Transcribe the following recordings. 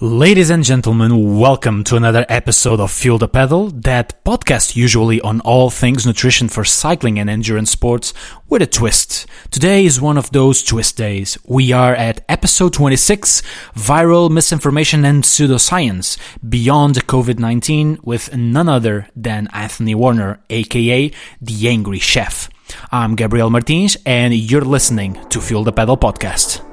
Ladies and gentlemen, welcome to another episode of Fuel the Pedal, that podcast usually on all things nutrition for cycling and endurance sports with a twist. Today is one of those twist days. We are at episode 26, Viral Misinformation and Pseudoscience, Beyond COVID-19, with none other than Anthony Warner, aka The Angry Chef. I'm Gabriel Martins, and you're listening to Fuel the Pedal podcast.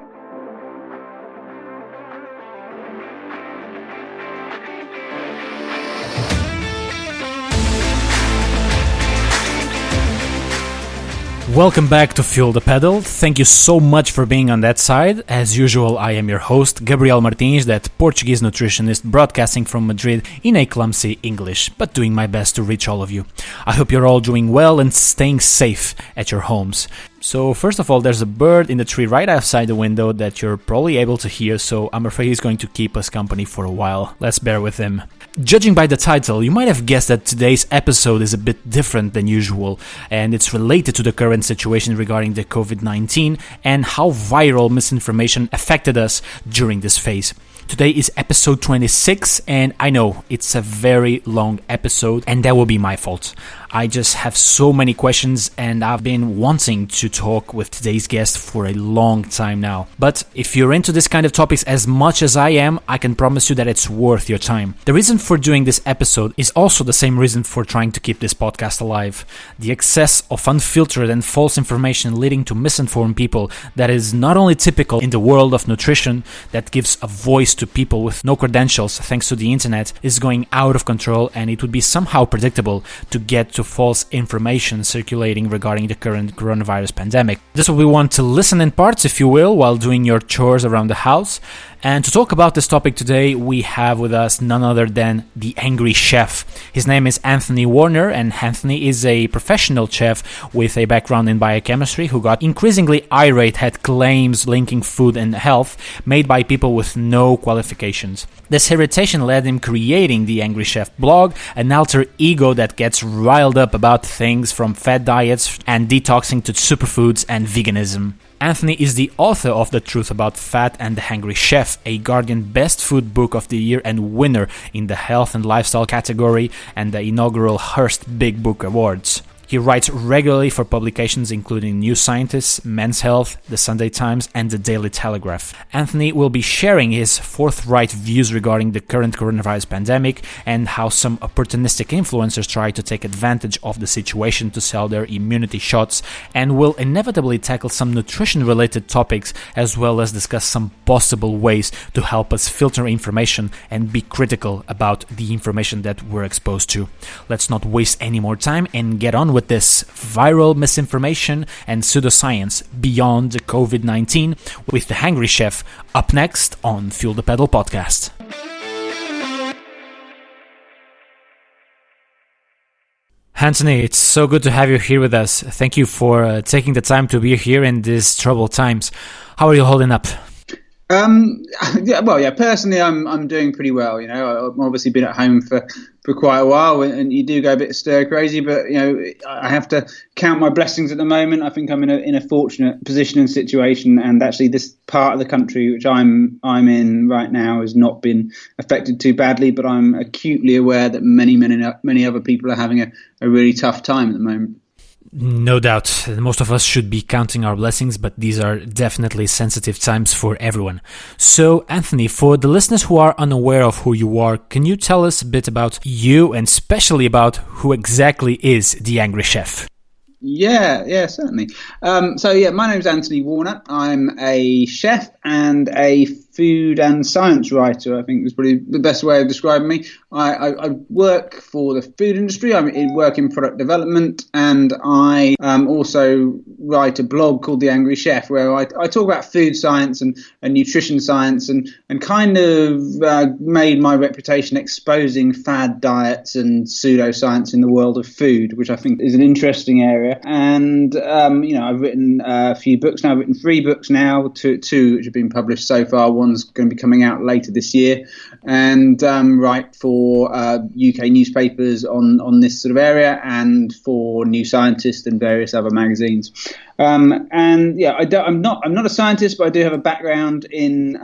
Welcome back to Fuel the Pedal. Thank you so much for being on that side. As usual, I am your host, Gabriel Martins, that Portuguese nutritionist broadcasting from Madrid in a clumsy English, but doing my best to reach all of you. I hope you're all doing well and staying safe at your homes. So first of all, there's a bird in the tree right outside the window that you're probably able to hear, so I'm afraid he's going to keep us company for a while. Let's bear with him. Judging by the title, you might have guessed that today's episode is a bit different than usual, and it's related to the current situation regarding the COVID-19 and how viral misinformation affected us during this phase. Today is episode 26, and I know it's a very long episode, and that will be my fault. I just have so many questions, and I've been wanting to talk with today's guest for a long time now. But if you're into this kind of topics as much as I am, I can promise you that it's worth your time. The reason for doing this episode is also the same reason for trying to keep this podcast alive. The excess of unfiltered and false information leading to misinformed people that is not only typical in the world of nutrition, that gives a voice to people with no credentials thanks to the internet, is going out of control, and it would be somehow predictable to get to false information circulating regarding the current coronavirus pandemic. This will be one to listen in parts, if you will, while doing your chores around the house. And to talk about this topic today, we have with us none other than the Angry Chef. His name is Anthony Warner, and Anthony is a professional chef with a background in biochemistry who got increasingly irate at claims linking food and health made by people with no qualifications. This irritation led him creating the Angry Chef blog, an alter ego that gets riled up about things from fad diets and detoxing to superfoods and veganism. Anthony is the author of The Truth About Fat and The Angry Chef, a Guardian Best Food Book of the Year and winner in the Health and Lifestyle category and the inaugural Hearst Big Book Awards. He writes regularly for publications including New Scientist, Men's Health, The Sunday Times, and The Daily Telegraph. Anthony will be sharing his forthright views regarding the current coronavirus pandemic and how some opportunistic influencers try to take advantage of the situation to sell their immunity shots, and will inevitably tackle some nutrition-related topics as well as discuss some possible ways to help us filter information and be critical about the information that we're exposed to. Let's not waste any more time and get on with this viral misinformation and pseudoscience beyond the COVID-19 with the Angry Chef up next on Fuel the Pedal podcast. Anthony, it's so good to have you here with us. Thank you for taking the time to be here in these troubled times. How are you holding up? Personally, I'm doing pretty well. You know, I've obviously been at home for quite a while, and you do go a bit stir crazy, but you know, I have to count my blessings at the moment. I think I'm in a fortunate position and situation, and actually this part of the country which I'm in right now has not been affected too badly, but I'm acutely aware that many other people are having a really tough time at the moment. No doubt. Most of us should be counting our blessings, but these are definitely sensitive times for everyone. So, Anthony, for the listeners who are unaware of who you are, can you tell us a bit about you and especially about who exactly is the Angry Chef? Yeah, certainly. My name's Anthony Warner. I'm a chef and a food and science writer, I think is probably the best way of describing me. I work for the food industry. I work in product development, and I also write a blog called The Angry Chef, where I talk about food science and nutrition science and kind of made my reputation exposing fad diets and pseudoscience in the world of food, which I think is an interesting area. And, I've written a few books now. I've written 3 books now, two which have been published so far. one's going to be coming out later this year, and write for UK newspapers on this sort of area, and for New Scientist and various other magazines. And yeah, I'm not a scientist, but I do have a background in.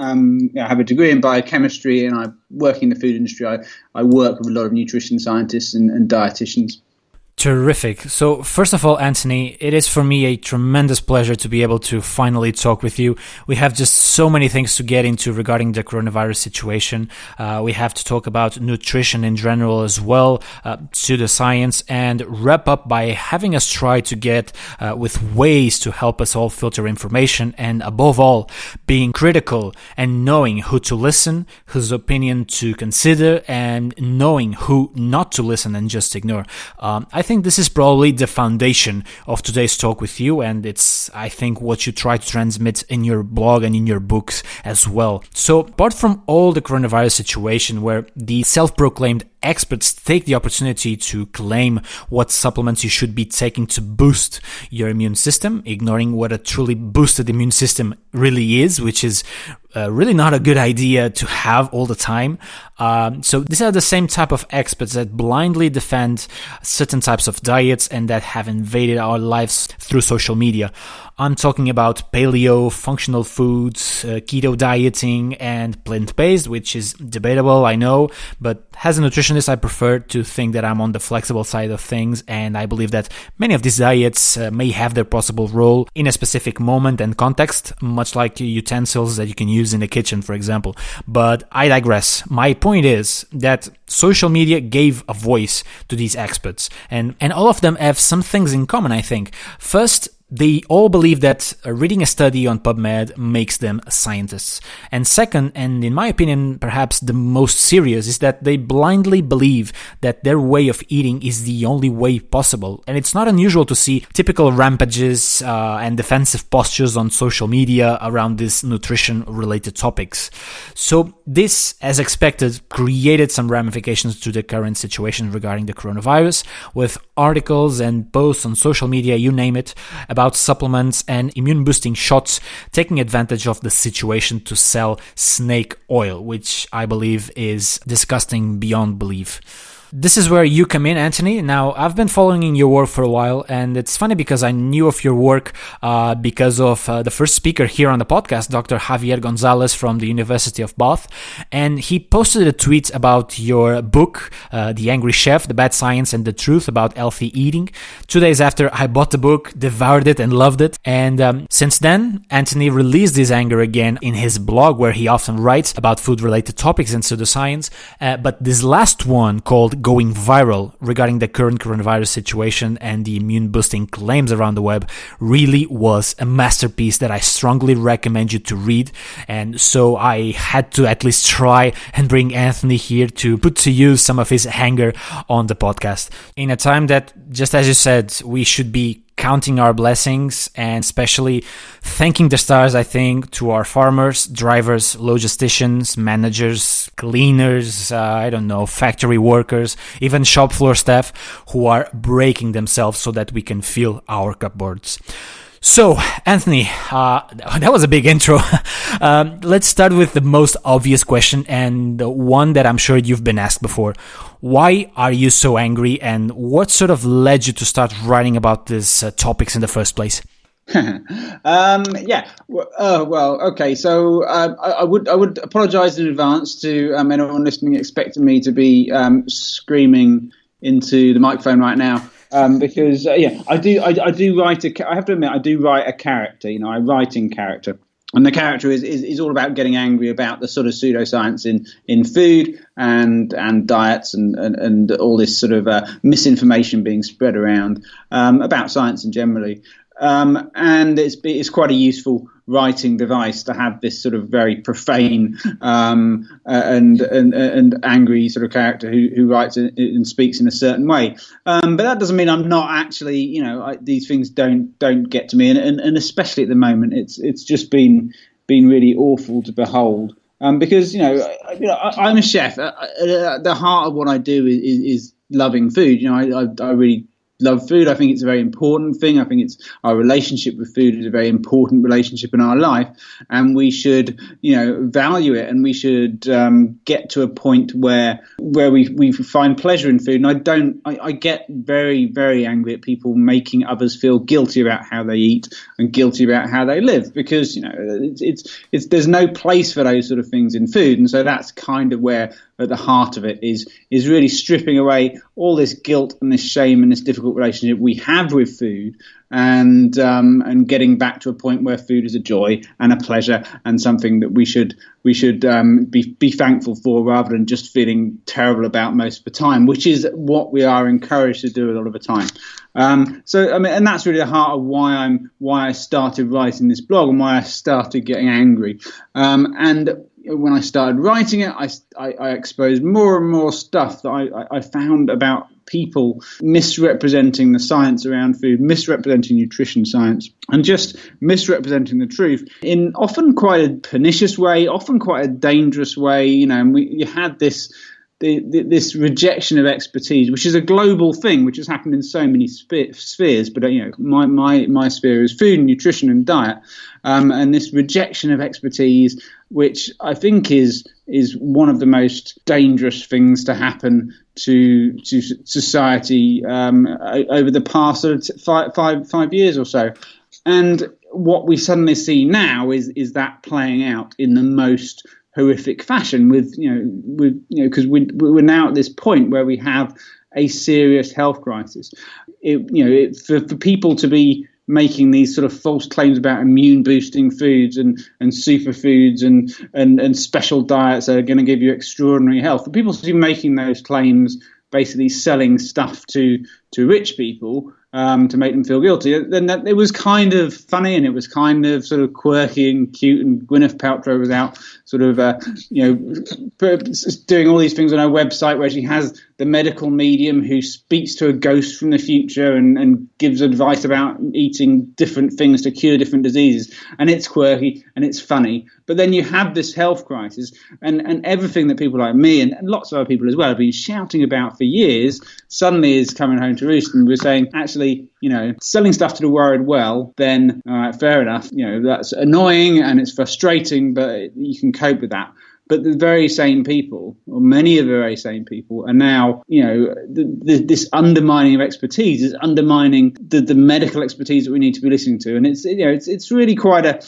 I have a degree in biochemistry, and I work in the food industry. I work with a lot of nutrition scientists and dietitians. Terrific. So first of all, Anthony, it is for me a tremendous pleasure to be able to finally talk with you. We have just so many things to get into regarding the coronavirus situation. We have to talk about nutrition in general as well, pseudoscience, and wrap up by having us try to get with ways to help us all filter information, and above all, being critical and knowing who to listen, whose opinion to consider, and knowing who not to listen and just ignore. I think this is probably the foundation of today's talk with you, and it's, I think, what you try to transmit in your blog and in your books as well. So apart from all the coronavirus situation where the self-proclaimed experts take the opportunity to claim what supplements you should be taking to boost your immune system, ignoring what a truly boosted immune system really is, which is really not a good idea to have all the time. So these are the same type of experts that blindly defend certain types of diets and that have invaded our lives through social media. I'm talking about paleo, functional foods, keto dieting, and plant-based, which is debatable, I know, but as a nutritionist, I prefer to think that I'm on the flexible side of things, and I believe that many of these diets may have their possible role in a specific moment and context, much like utensils that you can use in the kitchen, for example. But I digress. My point is that social media gave a voice to these experts, and all of them have some things in common, I think. First, they all believe that reading a study on PubMed makes them scientists. And second, and in my opinion, perhaps the most serious, is that they blindly believe that their way of eating is the only way possible. And it's not unusual to see typical rampages and defensive postures on social media around these nutrition-related topics. So this, as expected, created some ramifications to the current situation regarding the coronavirus, with articles and posts on social media, you name it, about supplements and immune boosting shots taking advantage of the situation to sell snake oil, which I believe is disgusting beyond belief. This is where you come in, Anthony. Now, I've been following your work for a while, and it's funny because I knew of your work because of the first speaker here on the podcast, Dr. Javier Gonzalez from the University of Bath, and he posted a tweet about your book, The Angry Chef, The Bad Science and the Truth About Healthy Eating. 2 days after I bought the book, devoured it and loved it, and since then, Anthony released his anger again in his blog, where he often writes about food-related topics and pseudoscience, but this last one, called Going Viral, regarding the current coronavirus situation and the immune boosting claims around the web, really was a masterpiece that I strongly recommend you to read. And so I had to at least try and bring Anthony here to put to use some of his anger on the podcast. In a time that, just as you said, we should be counting our blessings and especially thanking the stars, I think, to our farmers, drivers, logisticians, managers, cleaners, factory workers, even shop floor staff who are breaking themselves so that we can fill our cupboards. So, Anthony, that was a big intro. Let's start with the most obvious question, and the one that I'm sure you've been asked before. Why are you so angry, and what sort of led you to start writing about these topics in the first place? Okay. So I would apologise in advance to anyone listening expecting me to be screaming into the microphone right now. Because I do write I have to admit, I do write a character. I write in character, and the character is all about getting angry about the sort of pseudoscience in food and diets and all this sort of misinformation being spread around about science and generally. And it's quite a useful writing device to have this sort of very profane and angry sort of character who writes and speaks in a certain way. But that doesn't mean I'm not actually, these things don't get to me, and especially at the moment, it's just been really awful to behold. Because I'm a chef. The heart of what I do is loving food. I really love food. I think it's a very important thing. I think it's our relationship with food is a very important relationship in our life, and we should, value it, and we should get to a point where we find pleasure in food. And I get very, very angry at people making others feel guilty about how they eat and guilty about how they live, because it's there's no place for those sort of things in food. And so that's kind of where at the heart of it is really stripping away all this guilt and this shame and this difficult relationship we have with food, and getting back to a point where food is a joy and a pleasure and something that we should be thankful for, rather than just feeling terrible about most of the time, which is what we are encouraged to do a lot of the time. And that's really the heart of why I started writing this blog and why I started getting angry. And when I started writing it, I exposed more and more stuff that I found about people misrepresenting the science around food, misrepresenting nutrition science, and just misrepresenting the truth in often quite a pernicious way, often quite a dangerous way. And you had this rejection of expertise, which is a global thing, which has happened in so many spheres. But my sphere is food and nutrition and diet, and this rejection of expertise, which I think is one of the most dangerous things to happen to society over the past sort of 5 years or so. And what we suddenly see now is that playing out in the most horrific fashion, because we're now at this point where we have a serious health crisis. For people to be making these sort of false claims about immune boosting foods and superfoods and special diets that are going to give you extraordinary health, for people to be making those claims, basically selling stuff to rich people to make them feel guilty, then it was kind of funny, and it was kind of sort of quirky and cute, and Gwyneth Paltrow was out sort of doing all these things on her website where she has the medical medium who speaks to a ghost from the future and gives advice about eating different things to cure different diseases, and it's quirky and it's funny. But then you have this health crisis, and everything that people like me and lots of other people as well have been shouting about for years suddenly is coming home to roost. And we're saying, actually, selling stuff to the worried well, then fair enough, that's annoying and it's frustrating, but you can cope with that. But the very same people, or many of the very same people, are now, this undermining of expertise is undermining the medical expertise that we need to be listening to, and it's really quite a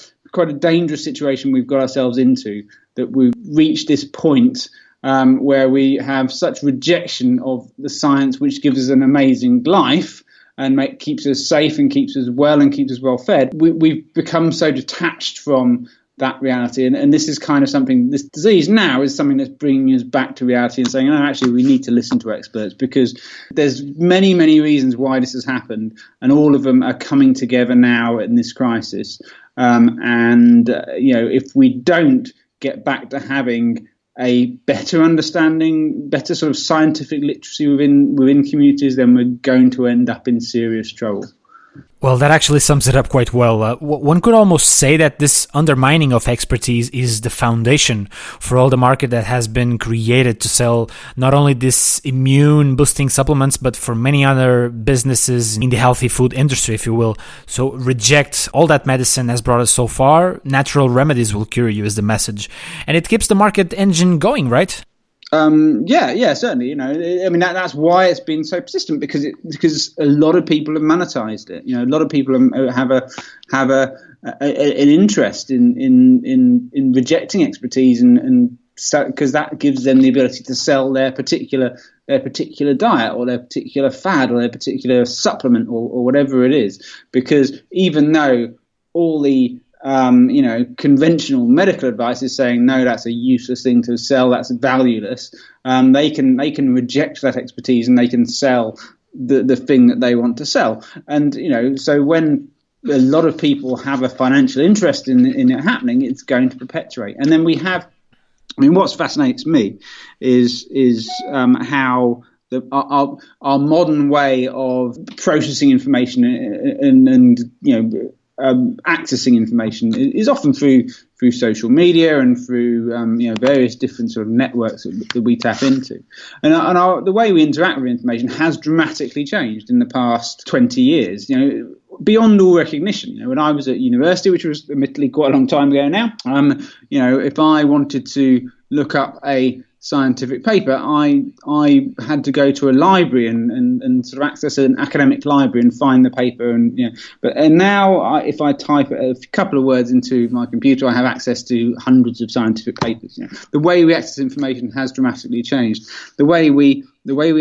dangerous situation we've got ourselves into, that we've reached this point where we have such rejection of the science, which gives us an amazing life and keeps us safe and keeps us well and keeps us well fed. We've become so detached from that reality, and this is kind of something, this disease now is something that's bringing us back to reality and saying, actually we need to listen to experts, because there's many, many reasons why this has happened, and all of them are coming together now in this crisis. If we don't get back to having a better understanding, better sort of scientific literacy within communities, then we're going to end up in serious trouble. Well, that actually sums it up quite well. One could almost say that this undermining of expertise is the foundation for all the market that has been created to sell not only this immune boosting supplements, but for many other businesses in the healthy food industry, if you will. So reject all that medicine has brought us so far. Natural remedies will cure you is the message. And it keeps the market engine going, right? Yeah, certainly. That's why it's been so persistent, because a lot of people have monetized it. A lot of people have an interest in rejecting expertise, and because that gives them the ability to sell their particular diet or their particular fad or their particular supplement or whatever it is. Because even though all the conventional medical advice is saying, no, that's a useless thing to sell, that's valueless, they can reject that expertise and they can sell the thing that they want to sell. And, so when a lot of people have a financial interest in it happening, it's going to perpetuate. And then we have, what fascinates me is how our modern way of processing information and accessing information is often through social media and through various different sort of networks that we tap into, and the way we interact with information has dramatically changed in the past 20 years. Beyond all recognition. When I was at university, which was admittedly quite a long time ago now, if I wanted to look up a scientific paper, I had to go to a library and sort of access an academic library and find the paper. And now if I type a couple of words into my computer, I have access to hundreds of scientific papers. The way we access information has dramatically changed. The way we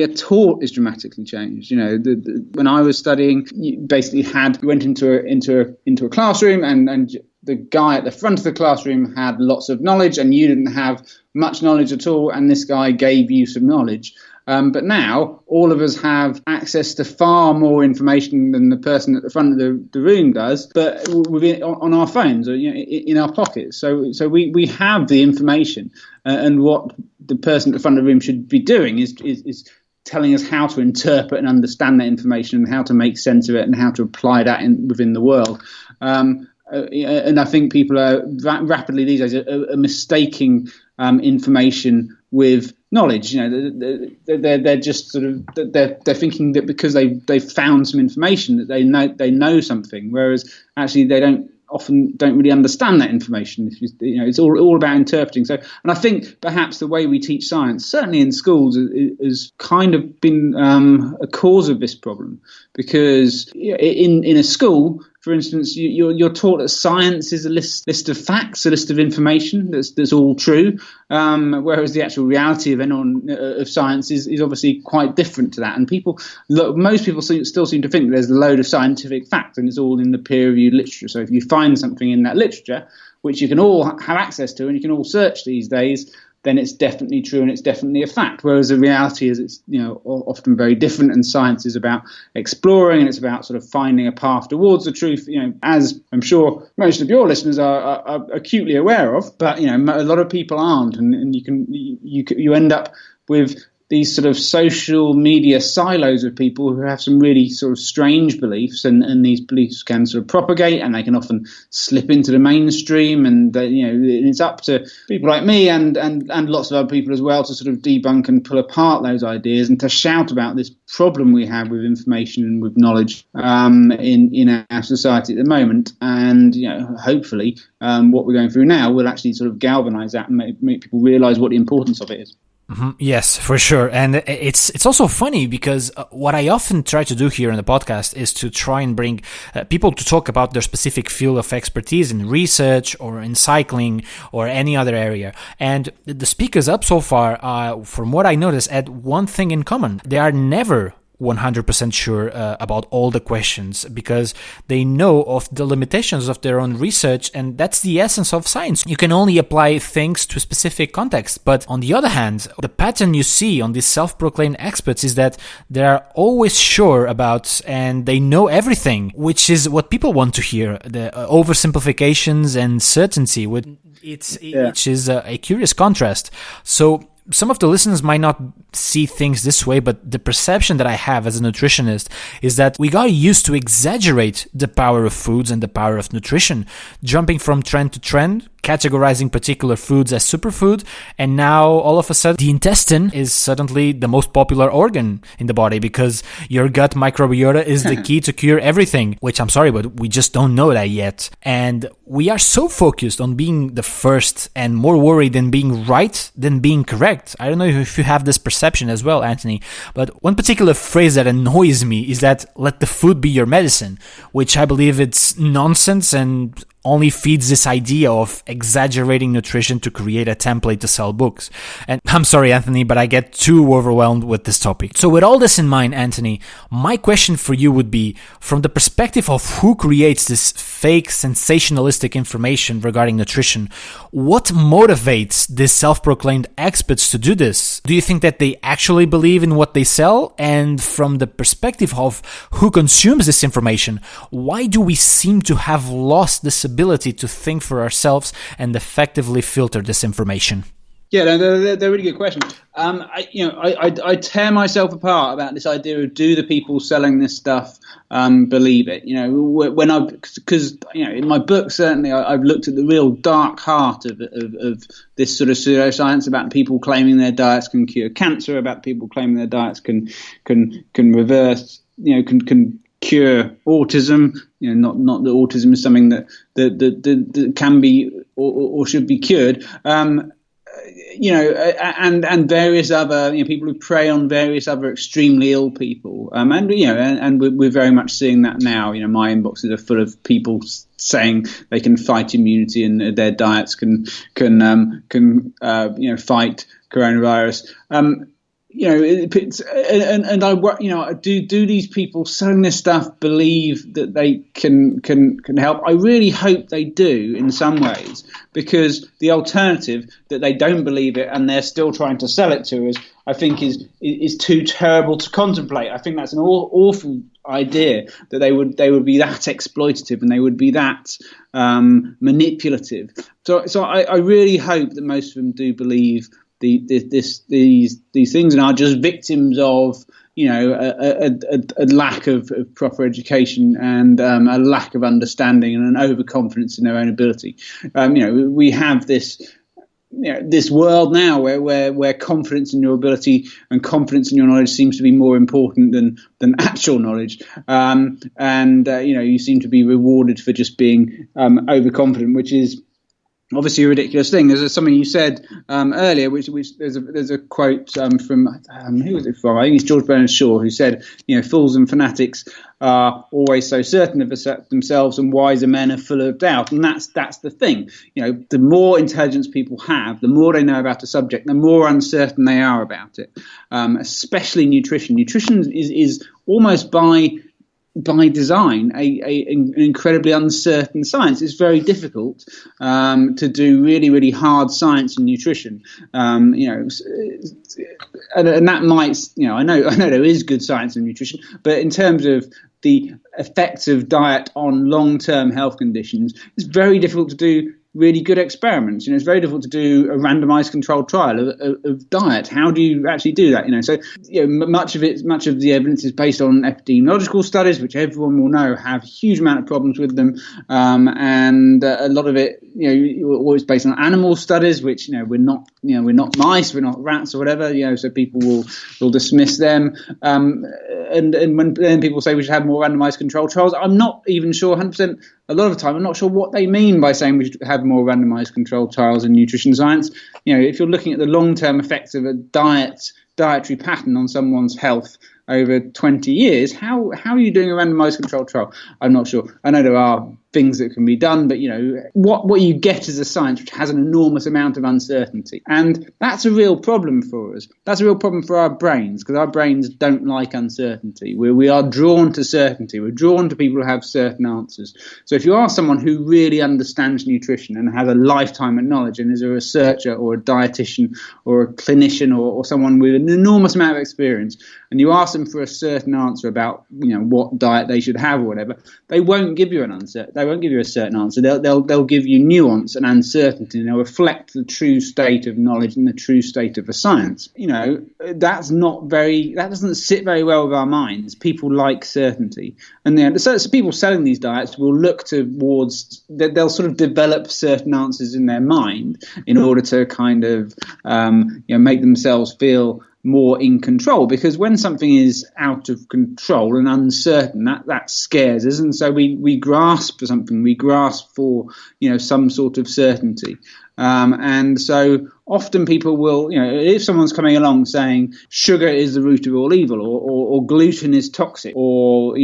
are taught is dramatically changed. When I was studying, you basically went into a classroom and the guy at the front of the classroom had lots of knowledge and you didn't have much knowledge at all, and this guy gave you some knowledge. But now all of us have access to far more information than the person at the front of the room does, but on our phones or in our pockets. So we have the information, and what the person at the front of the room should be doing is telling us how to interpret and understand that information and how to make sense of it and how to apply that within the world. And I think people are rapidly these days are mistaking information with knowledge. They're just sort of they're thinking that because they've found some information that they know something, whereas actually they don't really understand that information. It's all about interpreting. So, and I think perhaps the way we teach science, certainly in schools, has kind of been a cause of this problem, because in a school, for instance, you're taught that science is a list of facts, a list of information that's all true, whereas the actual reality of science is obviously quite different to that. And most people still seem to think that there's a load of scientific fact and it's all in the peer-reviewed literature. So if you find something in that literature, which you can all have access to and you can all search these days, then it's definitely true and it's definitely a fact. Whereas the reality is it's often very different, and science is about exploring and it's about sort of finding a path towards the truth. As I'm sure most of your listeners are acutely aware of, but a lot of people aren't, and you end up with these sort of social media silos of people who have some really sort of strange beliefs, and these beliefs can sort of propagate and they can often slip into the mainstream, and it's up to people like me and lots of other people as well to sort of debunk and pull apart those ideas and to shout about this problem we have with information and with knowledge in our society at the moment. And hopefully what we're going through now will actually sort of galvanize that and make people realize what the importance of it is. Mm-hmm. Yes, for sure. And it's also funny because what I often try to do here in the podcast is to try and bring people to talk about their specific field of expertise in research or in cycling or any other area. And the speakers up so far, from what I noticed, had one thing in common. They are never 100% sure about all the questions, because they know of the limitations of their own research, and that's the essence of science. You can only apply things to a specific context. But on the other hand, the pattern you see on these self-proclaimed experts is that they are always sure about and they know everything, which is what people want to hear. The oversimplifications and certainty, which is a curious contrast. So some of the listeners might not see things this way, but the perception that I have as a nutritionist is that we got used to exaggerate the power of foods and the power of nutrition, jumping from trend to trend, categorizing particular foods as superfood, and now all of a sudden the intestine is suddenly the most popular organ in the body because your gut microbiota is the key to cure everything, which I'm sorry, but we just don't know that yet. And we are so focused on being the first and more worried than being right than being correct. I don't know if you have this perception as well, Anthony, but one particular phrase that annoys me is that let the food be your medicine, which I believe it's nonsense and only feeds this idea of exaggerating nutrition to create a template to sell books. And I'm sorry, Anthony, but I get too overwhelmed with this topic. So with all this in mind, Anthony, my question for you would be, from the perspective of who creates this fake sensationalistic information regarding nutrition, what motivates these self-proclaimed experts to do this? Do you think that they actually believe in what they sell? And from the perspective of who consumes this information, why do we seem to have lost this ability to think for ourselves and effectively filter this information? Yeah, no, they're really good questions. I tear myself apart about this idea of, do the people selling this stuff believe it? Because in my book certainly I've looked at the real dark heart of this sort of pseudoscience about people claiming their diets can cure cancer, about people claiming their diets can reverse, can cure autism. Not that autism is something that can be or should be cured. And various other people who prey on various other extremely ill people, and we're very much seeing that now. My inboxes are full of people saying they can fight immunity and their diets can fight coronavirus. Do these people selling this stuff believe that they can help? I really hope they do in some ways, because the alternative, that they don't believe it and they're still trying to sell it to us, I think is too terrible to contemplate. I think that's an awful idea, that they would be that exploitative and they would be that manipulative. So I really hope that most of them do believe these things and are just victims of a lack of proper education and a lack of understanding and an overconfidence in their own ability. We have this world now where confidence in your ability and confidence in your knowledge seems to be more important than actual knowledge. You seem to be rewarded for just being overconfident, which is obviously a ridiculous thing. There's something you said earlier, which there's a quote from who was it from? I think it's George Bernard Shaw, who said, fools and fanatics are always so certain of themselves, and wiser men are full of doubt. And that's the thing. The more intelligence people have, the more they know about a subject, the more uncertain they are about it. Especially nutrition. Nutrition is almost by design an incredibly uncertain science. It's very difficult to do really, really hard science in nutrition. And that might, I know there is good science in nutrition, but in terms of the effects of diet on long-term health conditions, it's very difficult to do really good experiments. It's very difficult to do a randomized controlled trial of diet. How do you actually do that? So much of the evidence is based on epidemiological studies, which everyone will know have a huge amount of problems with them, and a lot of it, always based on animal studies, which we're not mice, we're not rats or whatever. So people will dismiss them. And when then people say we should have more randomized controlled trials, I'm not even sure 100%. A lot of the time, I'm not sure what they mean by saying we should have more randomized controlled trials in nutrition science. If you're looking at the long-term effects of a dietary pattern on someone's health over 20 years, how are you doing a randomized controlled trial? I'm not sure. I know there are things that can be done, but what you get is a science which has an enormous amount of uncertainty, and that's a real problem for us. That's a real problem for our brains, because our brains don't like uncertainty. We are drawn to certainty. We're drawn to people who have certain answers. So if you are someone who really understands nutrition and has a lifetime of knowledge and is a researcher or a dietitian or a clinician or someone with an enormous amount of experience, and you ask them for a certain answer about what diet they should have or whatever, they won't give you an answer. They won't give you a certain answer. They'll give you nuance and uncertainty, and they'll reflect the true state of knowledge and the true state of the science. That doesn't sit very well with our minds. People like certainty, and so people selling these diets will look towards. They'll sort of develop certain answers in their mind in order to kind of make themselves feel more in control, because when something is out of control and uncertain, that scares us, and so we grasp for something. We grasp for some sort of certainty, and so often people will, if someone's coming along saying sugar is the root of all evil, or gluten is toxic, or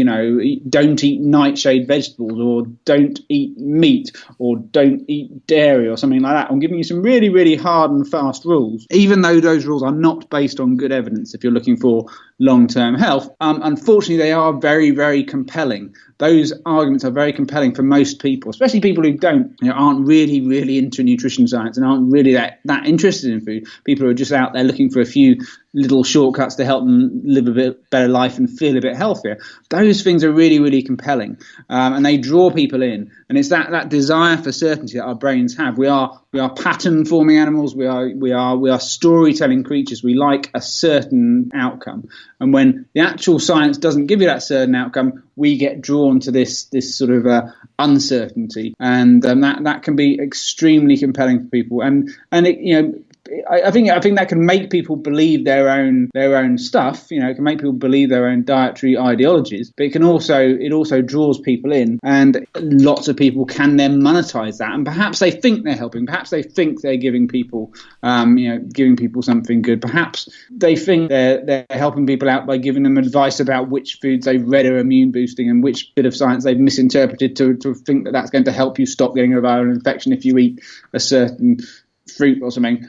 don't eat nightshade vegetables, or don't eat meat, or don't eat dairy, or something like that, I'm giving you some really, really hard and fast rules, even though those rules are not based on good evidence. If you're looking for long-term health, unfortunately, they are very, very compelling. Those arguments are very compelling for most people, especially people who aren't really, really into nutrition science and aren't really that interested in food. People who are just out there looking for a few little shortcuts to help them live a bit better life and feel a bit healthier. Those things are really, really compelling, and they draw people in. And it's that desire for certainty that our brains have. We are pattern-forming animals. We are storytelling creatures. We like a certain outcome, and when the actual science doesn't give you that certain outcome, we get drawn to this sort of uncertainty, and that can be extremely compelling for people. And it, I think that can make people believe their own stuff. It can make people believe their own dietary ideologies, but it also draws people in, and lots of people can then monetize that. And perhaps they think they're helping. Perhaps they think they're giving people, giving people something good. Perhaps they think they're helping people out by giving them advice about which foods they've read are immune boosting and which bit of science they've misinterpreted to think that that's going to help you stop getting a viral infection if you eat a certain fruit or something.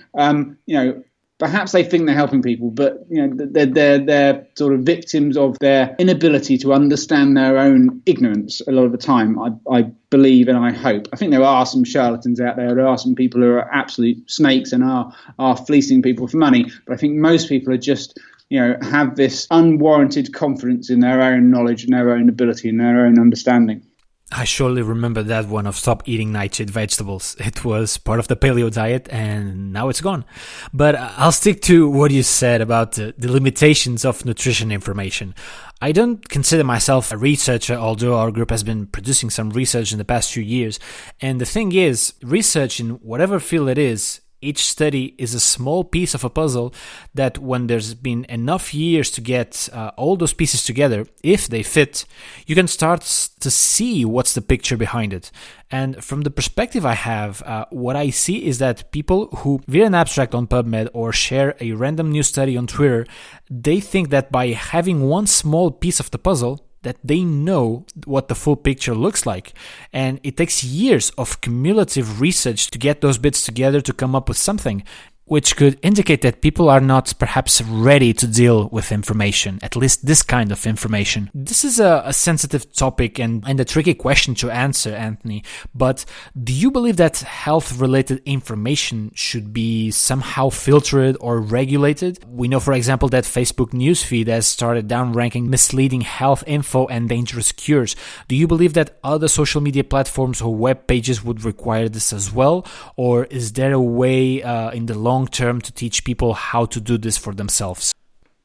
Perhaps they think they're helping people, but they're sort of victims of their inability to understand their own ignorance a lot of the time. I believe and I hope. I think there are some charlatans out there. There are some people who are absolute snakes and are fleecing people for money. But I think most people are just have this unwarranted confidence in their own knowledge and their own ability and their own understanding. I surely remember that one of stop eating nightshade vegetables. It was part of the paleo diet and now it's gone. But I'll stick to what you said about the limitations of nutrition information. I don't consider myself a researcher, although our group has been producing some research in the past few years. And the thing is, research in whatever field it is, each study is a small piece of a puzzle that when there's been enough years to get all those pieces together, if they fit, you can start to see what's the picture behind it. And from the perspective I have, what I see is that people who read an abstract on PubMed or share a random news study on Twitter, they think that by having one small piece of the puzzle, that they know what the full picture looks like. And it takes years of cumulative research to get those bits together to come up with something, which could indicate that people are not perhaps ready to deal with information, at least this kind of information. This is a sensitive topic and a tricky question to answer, Anthony, but do you believe that health-related information should be somehow filtered or regulated? We know, for example, that Facebook newsfeed has started downranking misleading health info and dangerous cures. Do you believe that other social media platforms or web pages would require this as well? Or is there a way in the long term to teach people how to do this for themselves?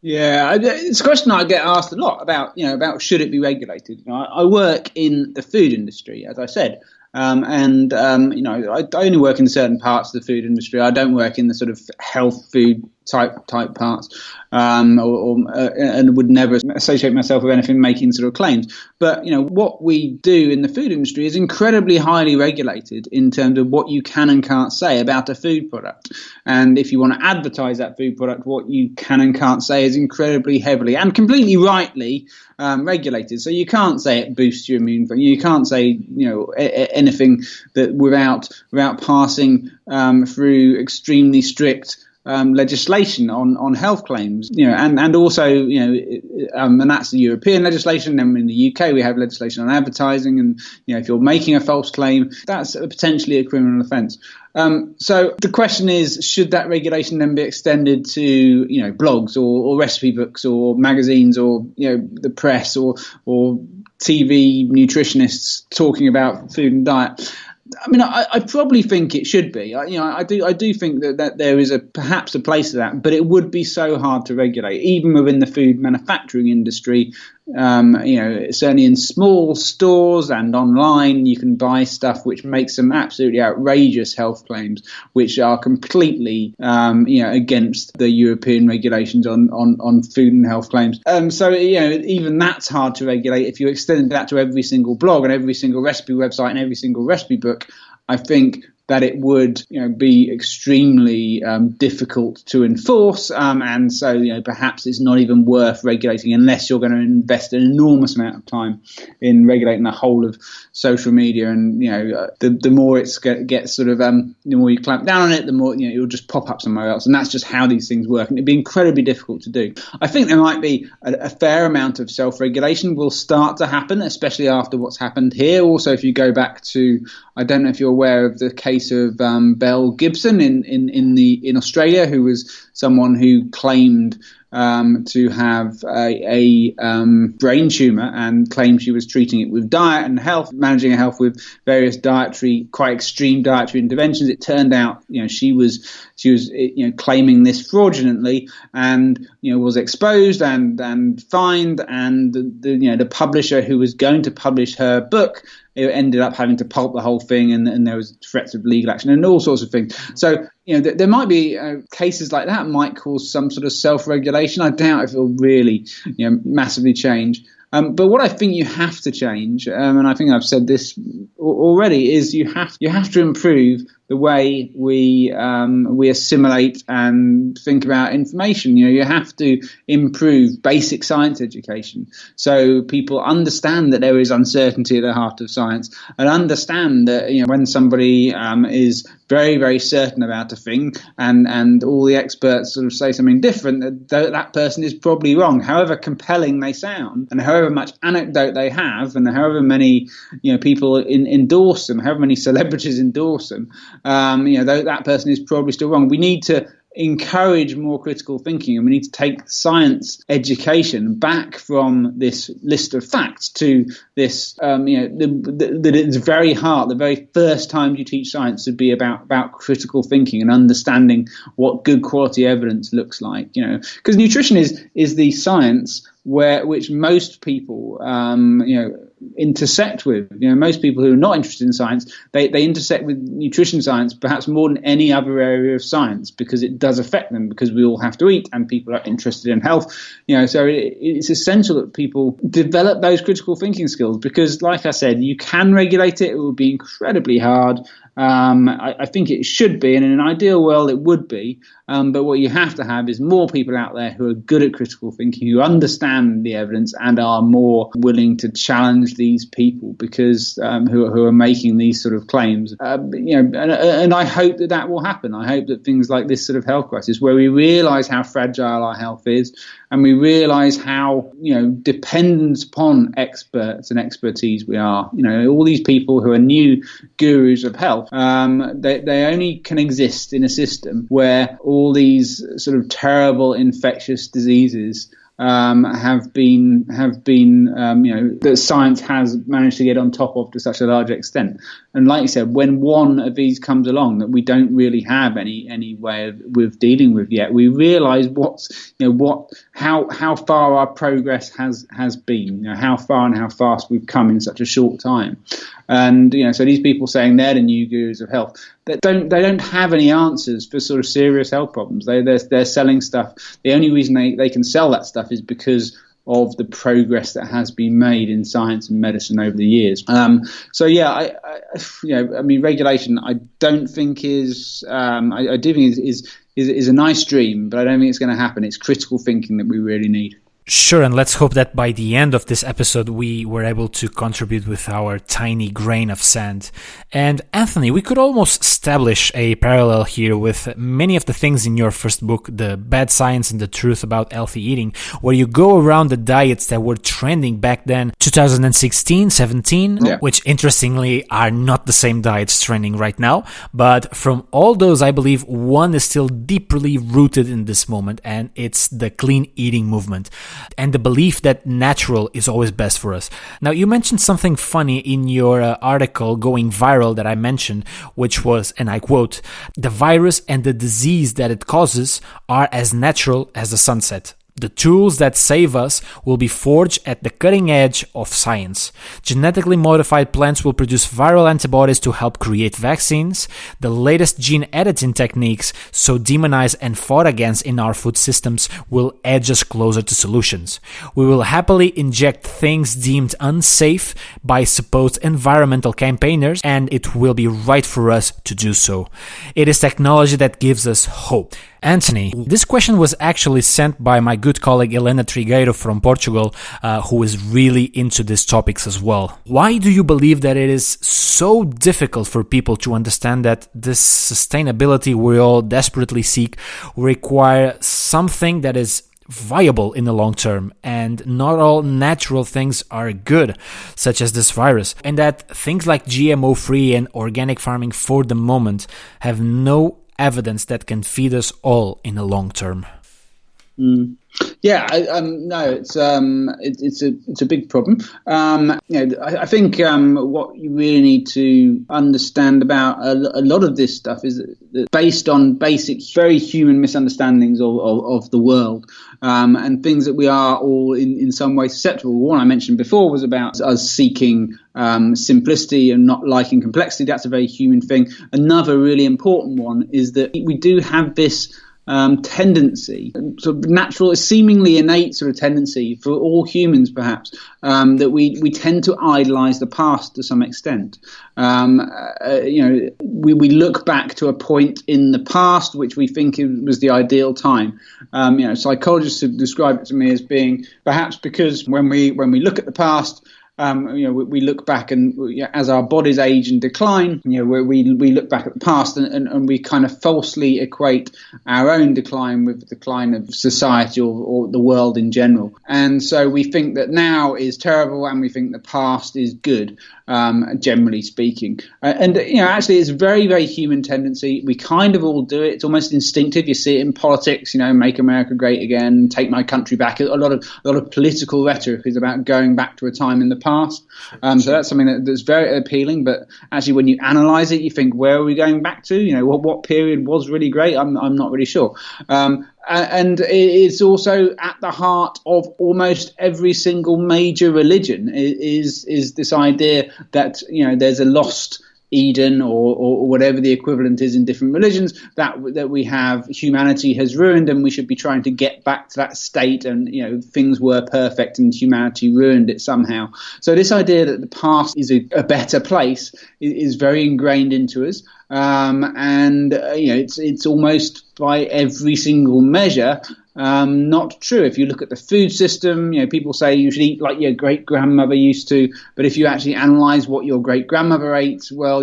Yeah, it's a question I get asked a lot about should it be regulated. I work in the food industry, as I said, I only work in certain parts of the food industry. I don't work in the sort of health food type parts, and would never associate myself with anything making sort of claims. But what we do in the food industry is incredibly highly regulated in terms of what you can and can't say about a food product. And if you want to advertise that food product, what you can and can't say is incredibly heavily and completely rightly regulated. So you can't say it boosts your immune function. You can't say anything that without passing through extremely strict legislation on health claims, and also, and that's the European legislation. And in the UK, we have legislation on advertising, and if you're making a false claim, that's potentially a criminal offence. So the question is, should that regulation then be extended to blogs or recipe books or magazines or the press or TV nutritionists talking about food and diet? I mean, I probably think it should be. I do think that there is perhaps a place for that, but it would be so hard to regulate, even within the food manufacturing industry. Certainly in small stores and online, you can buy stuff which makes some absolutely outrageous health claims, which are completely, against the European regulations on food and health claims. So even that's hard to regulate. If you extended that to every single blog and every single recipe website and every single recipe book, I think that it would be extremely difficult to enforce, and so perhaps it's not even worth regulating unless you're going to invest an enormous amount of time in regulating the whole of social media. And the more it gets sort of the more you clamp down on it, the more it'll just pop up somewhere else, and that's just how these things work, and it'd be incredibly difficult to do. I think there might be a fair amount of self-regulation will start to happen, especially after what's happened here. Also, if you go back to, I don't know if you're aware of the case of Belle Gibson in Australia, who was someone who claimed to have a brain tumor and claimed she was treating it with diet and health, managing her health with various quite extreme dietary interventions. It turned out, she was claiming this fraudulently, and was exposed and fined, and the publisher who was going to publish her book, it ended up having to pulp the whole thing, and there was threats of legal action and all sorts of things. So, there might be cases like that might cause some sort of self-regulation. I doubt if it will really, massively change. But what I think you have to change, and I think I've said this already, is you have to improve the way we assimilate and think about information. You have to improve basic science education so people understand that there is uncertainty at the heart of science, and understand that when somebody is very, very certain about a thing, and all the experts sort of say something different, that person is probably wrong, however compelling they sound, and however much anecdote they have, and however many people endorse them, however many celebrities endorse them. That person is probably still wrong. We need to encourage more critical thinking, and we need to take science education back from this list of facts to this, that its very heart, the very first time you teach science, should be about critical thinking and understanding what good quality evidence looks like. Because nutrition is the science which most people intersect with. Most people who are not interested in science, they intersect with nutrition science perhaps more than any other area of science, because it does affect them, because we all have to eat and people are interested in health. So it's essential that people develop those critical thinking skills, because, like I said, you can regulate it. It will be incredibly hard. I think it should be, and in an ideal world it would be, but what you have to have is more people out there who are good at critical thinking, who understand the evidence and are more willing to challenge these people, because who are making these sort of claims. And I hope that will happen. I hope that things like this sort of health crisis, where we realise how fragile our health is, and we realise how dependent upon experts and expertise we are. All these people who are new gurus of health, they only can exist in a system where all these sort of terrible infectious diseases have been that science has managed to get on top of to such a large extent. And like you said, when one of these comes along that we don't really have any way of dealing with yet, we realise how far our progress has been, how far and how fast we've come in such a short time. And so these people saying they're the new gurus of health, they don't have any answers for sort of serious health problems. They're selling stuff. The only reason they can sell that stuff is because of the progress that has been made in science and medicine over the years. Regulation, I don't think I do think is a nice dream, but I don't think it's going to happen. It's critical thinking that we really need. Sure, and let's hope that by the end of this episode we were able to contribute with our tiny grain of sand. And Anthony, we could almost establish a parallel here with many of the things in your first book, The Bad Science and the Truth About Healthy Eating, where you go around the diets that were trending back then, 2016, 17, yeah. Which interestingly are not the same diets trending right now. But from all those, I believe one is still deeply rooted in this moment, and it's the clean eating movement, and the belief that natural is always best for us. Now, you mentioned something funny in your article going viral that I mentioned, which was, and I quote, "The virus and the disease that it causes are as natural as the sunset. The tools that save us will be forged at the cutting edge of science. Genetically modified plants will produce viral antibodies to help create vaccines. The latest gene editing techniques, so demonized and fought against in our food systems, will edge us closer to solutions. We will happily inject things deemed unsafe by supposed environmental campaigners, and it will be right for us to do so. It is technology that gives us hope." Anthony, this question was actually sent by my good colleague Helena Trigueiro from Portugal, who is really into these topics as well. Why do you believe that it is so difficult for people to understand that this sustainability we all desperately seek require something that is viable in the long term, and not all natural things are good, such as this virus, and that things like GMO-free and organic farming for the moment have no evidence that can feed us all in the long term? Yeah, no, it's a big problem. I think what you really need to understand about a lot of this stuff is that based on basic, very human misunderstandings of the world, and things that we are all in some way susceptible. One I mentioned before was about us seeking simplicity and not liking complexity. That's a very human thing. Another really important one is that we do have this tendency, sort of natural, seemingly innate sort of tendency for all humans, perhaps, that we tend to idolize the past to some extent. We look back to a point in the past which we think was the ideal time. Psychologists have described it to me as being perhaps because when we look at the past, we look back and as our bodies age and decline, we look back at the past and we kind of falsely equate our own decline with the decline of society or the world in general. And so we think that now is terrible and we think the past is good, generally speaking. Actually it's a very, very human tendency. We kind of all do it. It's almost instinctive. You see it in politics, make America great again, take my country back. A lot of political rhetoric is about going back to a time in the past. So that's something that's very appealing. But actually, when you analyse it, you think, where are we going back to? What period was really great? I'm not really sure. And it's also at the heart of almost every single major religion is this idea that there's a lost Eden or whatever the equivalent is in different religions that we have, humanity has ruined and we should be trying to get back to that state, and things were perfect and humanity ruined it somehow. So this idea that the past is a better place is very ingrained into us, and it's almost by every single measure not true. If you look at the food system, people say you should eat like your great grandmother used to, but if you actually analyse what your great grandmother ate, well,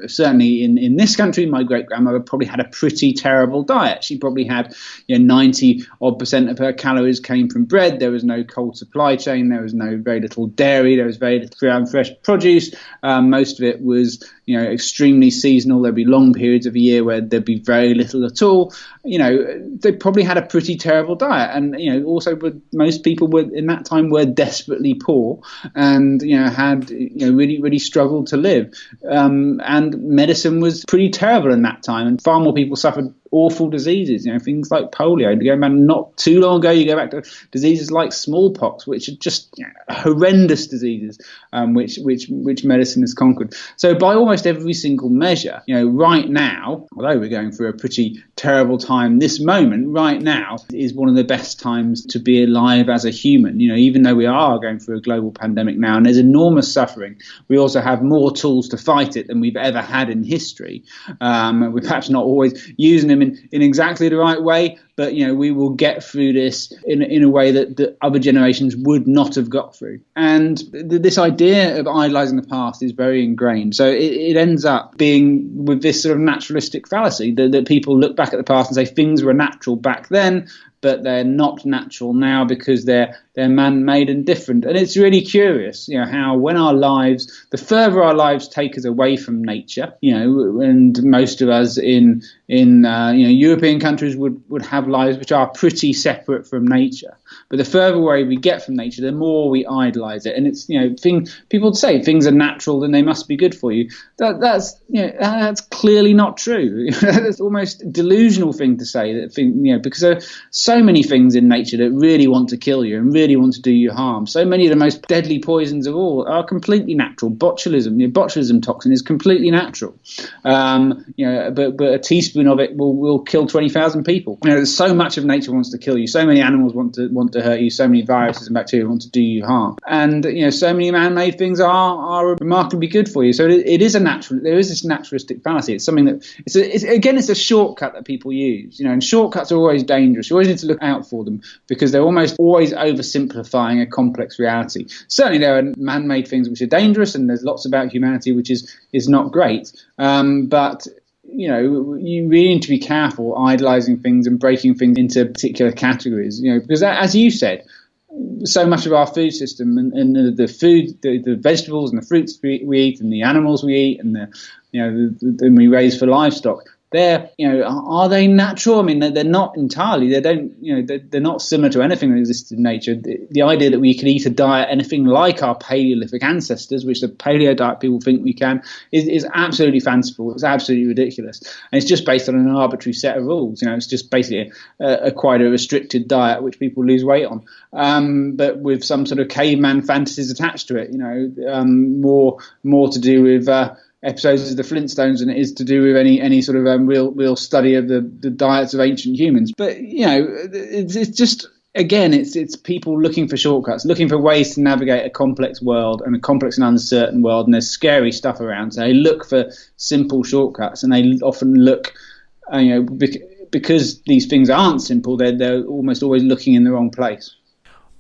certainly in this country, my great grandmother probably had a pretty terrible diet. She probably had 90% of her calories came from bread. There was no cold supply chain. There was very little dairy. There was very little fresh produce. Most of it was extremely seasonal. There'd be long periods of a year where there'd be very little at all. They probably had a pretty terrible diet, and also most people were in that time were desperately poor and had really, really struggled to live, and medicine was pretty terrible in that time, and far more people suffered awful diseases, things like polio. To go back not too long ago, you go back to diseases like smallpox, which are just horrendous diseases, which medicine has conquered. So by almost every single measure, right now, although we're going through a pretty terrible time, this moment right now is one of the best times to be alive as a human. Even though we are going through a global pandemic now and there's enormous suffering, we also have more tools to fight it than we've ever had in history. We're perhaps not always using them in exactly the right way, but we will get through this in a way that other generations would not have got through. And this idea of idolizing the past is very ingrained. So it ends up being with this sort of naturalistic fallacy that people look back at the past and say things were natural back then, but they're not natural now because they're man-made and different. And it's really curious, how when the further our lives take us away from nature, and most of us in European countries would have lives which are pretty separate from nature. But the further away we get from nature, the more we idolize it. And it's, people say things are natural, then they must be good for you. That's clearly not true. That's almost a delusional thing to say, because there are so many things in nature that really want to kill you and really want to do you harm. So many of the most deadly poisons of all are completely natural. Botulism toxin is completely natural. But a teaspoon of it will kill 20,000 people. There's so much of nature wants to kill you. So many animals want to hurt you. So many viruses and bacteria want to do you harm. And so many man-made things are remarkably good for you. So it is a natural. There is this naturalistic fallacy. It's something that it's a shortcut that people use. And shortcuts are always dangerous. You always need to look out for them because they're almost always oversimplifying a complex reality. Certainly, there are man-made things which are dangerous, and there's lots about humanity which is not great. But you really need to be careful idolizing things and breaking things into particular categories, because as you said, so much of our food system and the food, the vegetables and the fruits we eat and the animals we eat and the we raise for livestock, they're, are they natural? I mean, they're not entirely. They don't, they're not similar to anything that exists in nature. The idea that we could eat a diet anything like our Paleolithic ancestors, which the paleo diet people think we can, is absolutely fanciful. It's absolutely ridiculous, and it's just based on an arbitrary set of rules. It's just basically quite a restricted diet which people lose weight on, but with some sort of caveman fantasies attached to it. More to do with episodes of the Flintstones than it is to do with any sort of real study of the diets of ancient humans. But it's just, again, it's people looking for shortcuts, looking for ways to navigate a complex world and a complex and uncertain world, and there's scary stuff around. So they look for simple shortcuts, and they often look, because these things aren't simple, they're almost always looking in the wrong place.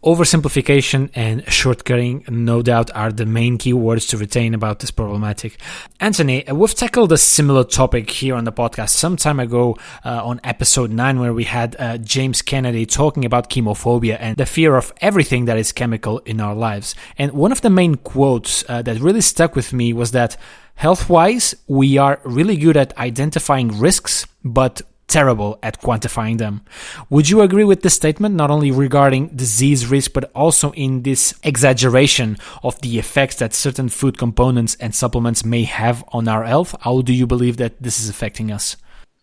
Oversimplification and shortcutting, no doubt, are the main keywords to retain about this problematic. Anthony, we've tackled a similar topic here on the podcast some time ago on episode 9, where we had James Kennedy talking about chemophobia and the fear of everything that is chemical in our lives. And one of the main quotes that really stuck with me was that, health-wise, we are really good at identifying risks, but terrible at quantifying them. Would you agree with this statement, not only regarding disease risk, but also in this exaggeration of the effects that certain food components and supplements may have on our health? How do you believe that this is affecting us?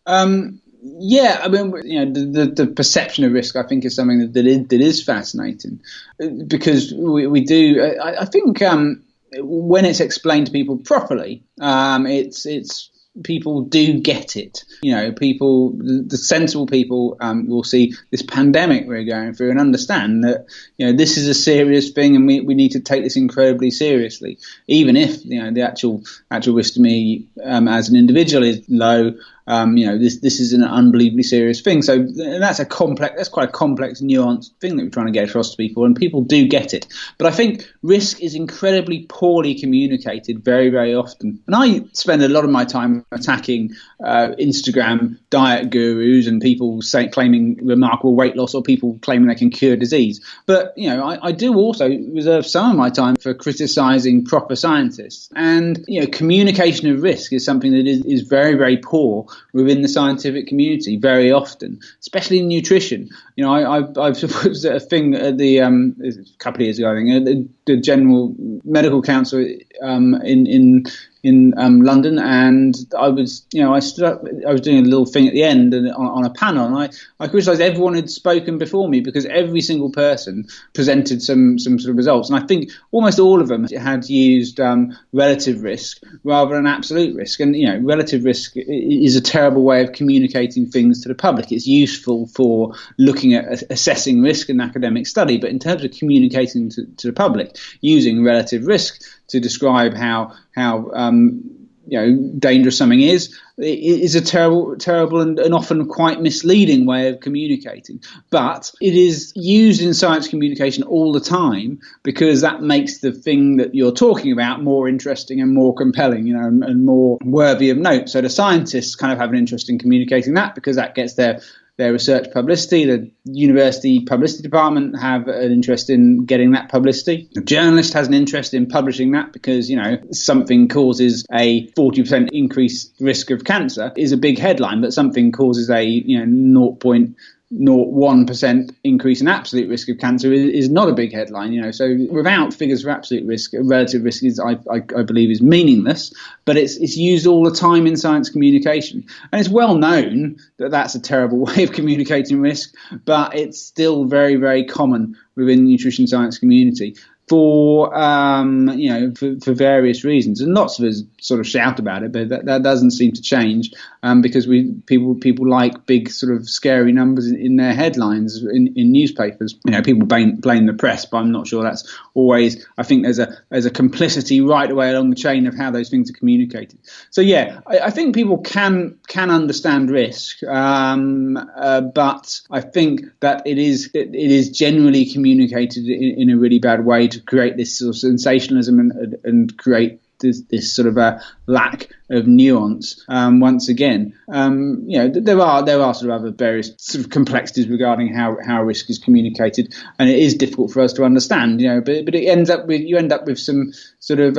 Yeah, I mean, the perception of risk, I think, is something that is fascinating, because we do. I think when it's explained to people properly, it's people do get it. People, the sensible people, will see this pandemic we're going through and understand that, this is a serious thing, and we need to take this incredibly seriously, even if, the actual risk to me, as an individual, is low. This is an unbelievably serious thing. So that's quite a complex, nuanced thing that we're trying to get across to people, and people do get it. But I think risk is incredibly poorly communicated very, very often. And I spend a lot of my time attacking Instagram diet gurus and people claiming remarkable weight loss, or people claiming they can cure disease. But, I do also reserve some of my time for criticizing proper scientists. And, communication of risk is something that is very, very poor within the scientific community very often, especially in nutrition. I was at a thing at a couple of years ago, I think, the General Medical Council in London, and I was stood up. I was doing a little thing at the end and on a panel, and I criticised everyone who'd spoken before me, because every single person presented some sort of results, and I think almost all of them had used relative risk rather than absolute risk. And relative risk is a terrible way of communicating things to the public. It's useful for looking at assessing risk in academic study, but in terms of communicating to the public, using relative risk to describe how dangerous something is a terrible and often quite misleading way of communicating. But it is used in science communication all the time, because that makes the thing that you're talking about more interesting and more compelling, and more worthy of note. So the scientists kind of have an interest in communicating that, because that gets their research publicity. The university publicity department have an interest in getting that publicity. The journalist has an interest in publishing that, because, something causes a 40% increased risk of cancer is a big headline, but something causes a 0.01% increase in absolute risk of cancer is not a big headline. So without figures for absolute risk, relative risk is, I believe, is meaningless, but it's used all the time in science communication. And it's well known that that's a terrible way of communicating risk, but it's still very, very common within the nutrition science community. For various reasons, and lots of us sort of shout about it, but that doesn't seem to change, because people like big sort of scary numbers in their headlines in newspapers. People blame the press, but I'm not sure that's always. I think there's a complicity right away along the chain of how those things are communicated. So I think people can understand risk, but I think that it is generally communicated in a really bad way to create this sort of sensationalism and create this sort of a lack of nuance. Once again, there are sort of other various sort of complexities regarding how risk is communicated, and it is difficult for us to understand. But you end up with some sort of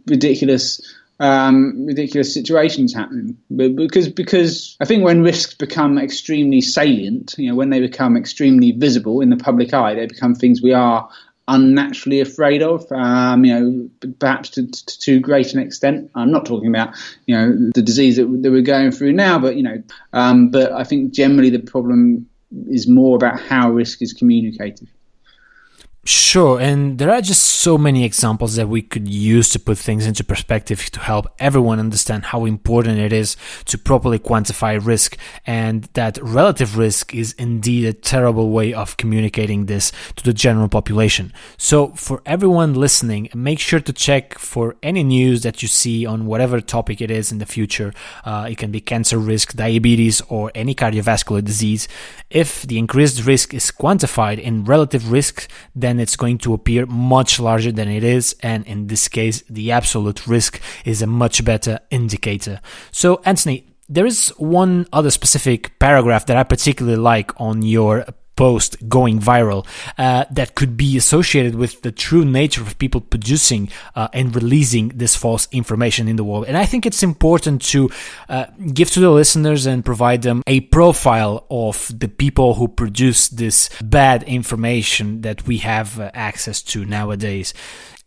ridiculous ridiculous situations happening. Because I think when risks become extremely salient, when they become extremely visible in the public eye, they become things we are unnaturally afraid of, perhaps to too great an extent. I'm not talking about, the disease that we're going through now, but I think generally the problem is more about how risk is communicated. Sure, and there are just so many examples that we could use to put things into perspective to help everyone understand how important it is to properly quantify risk, and that relative risk is indeed a terrible way of communicating this to the general population. So for everyone listening, make sure to check for any news that you see on whatever topic it is in the future. It can be cancer risk, diabetes, or any cardiovascular disease. If the increased risk is quantified in relative risk, then it's going to appear much larger than it is, and in this case the absolute risk is a much better indicator. So Anthony, there is one other specific paragraph that I particularly like on your post going viral that could be associated with the true nature of people producing and releasing this false information in the world. And I think it's important to give to the listeners and provide them a profile of the people who produce this bad information that we have access to nowadays.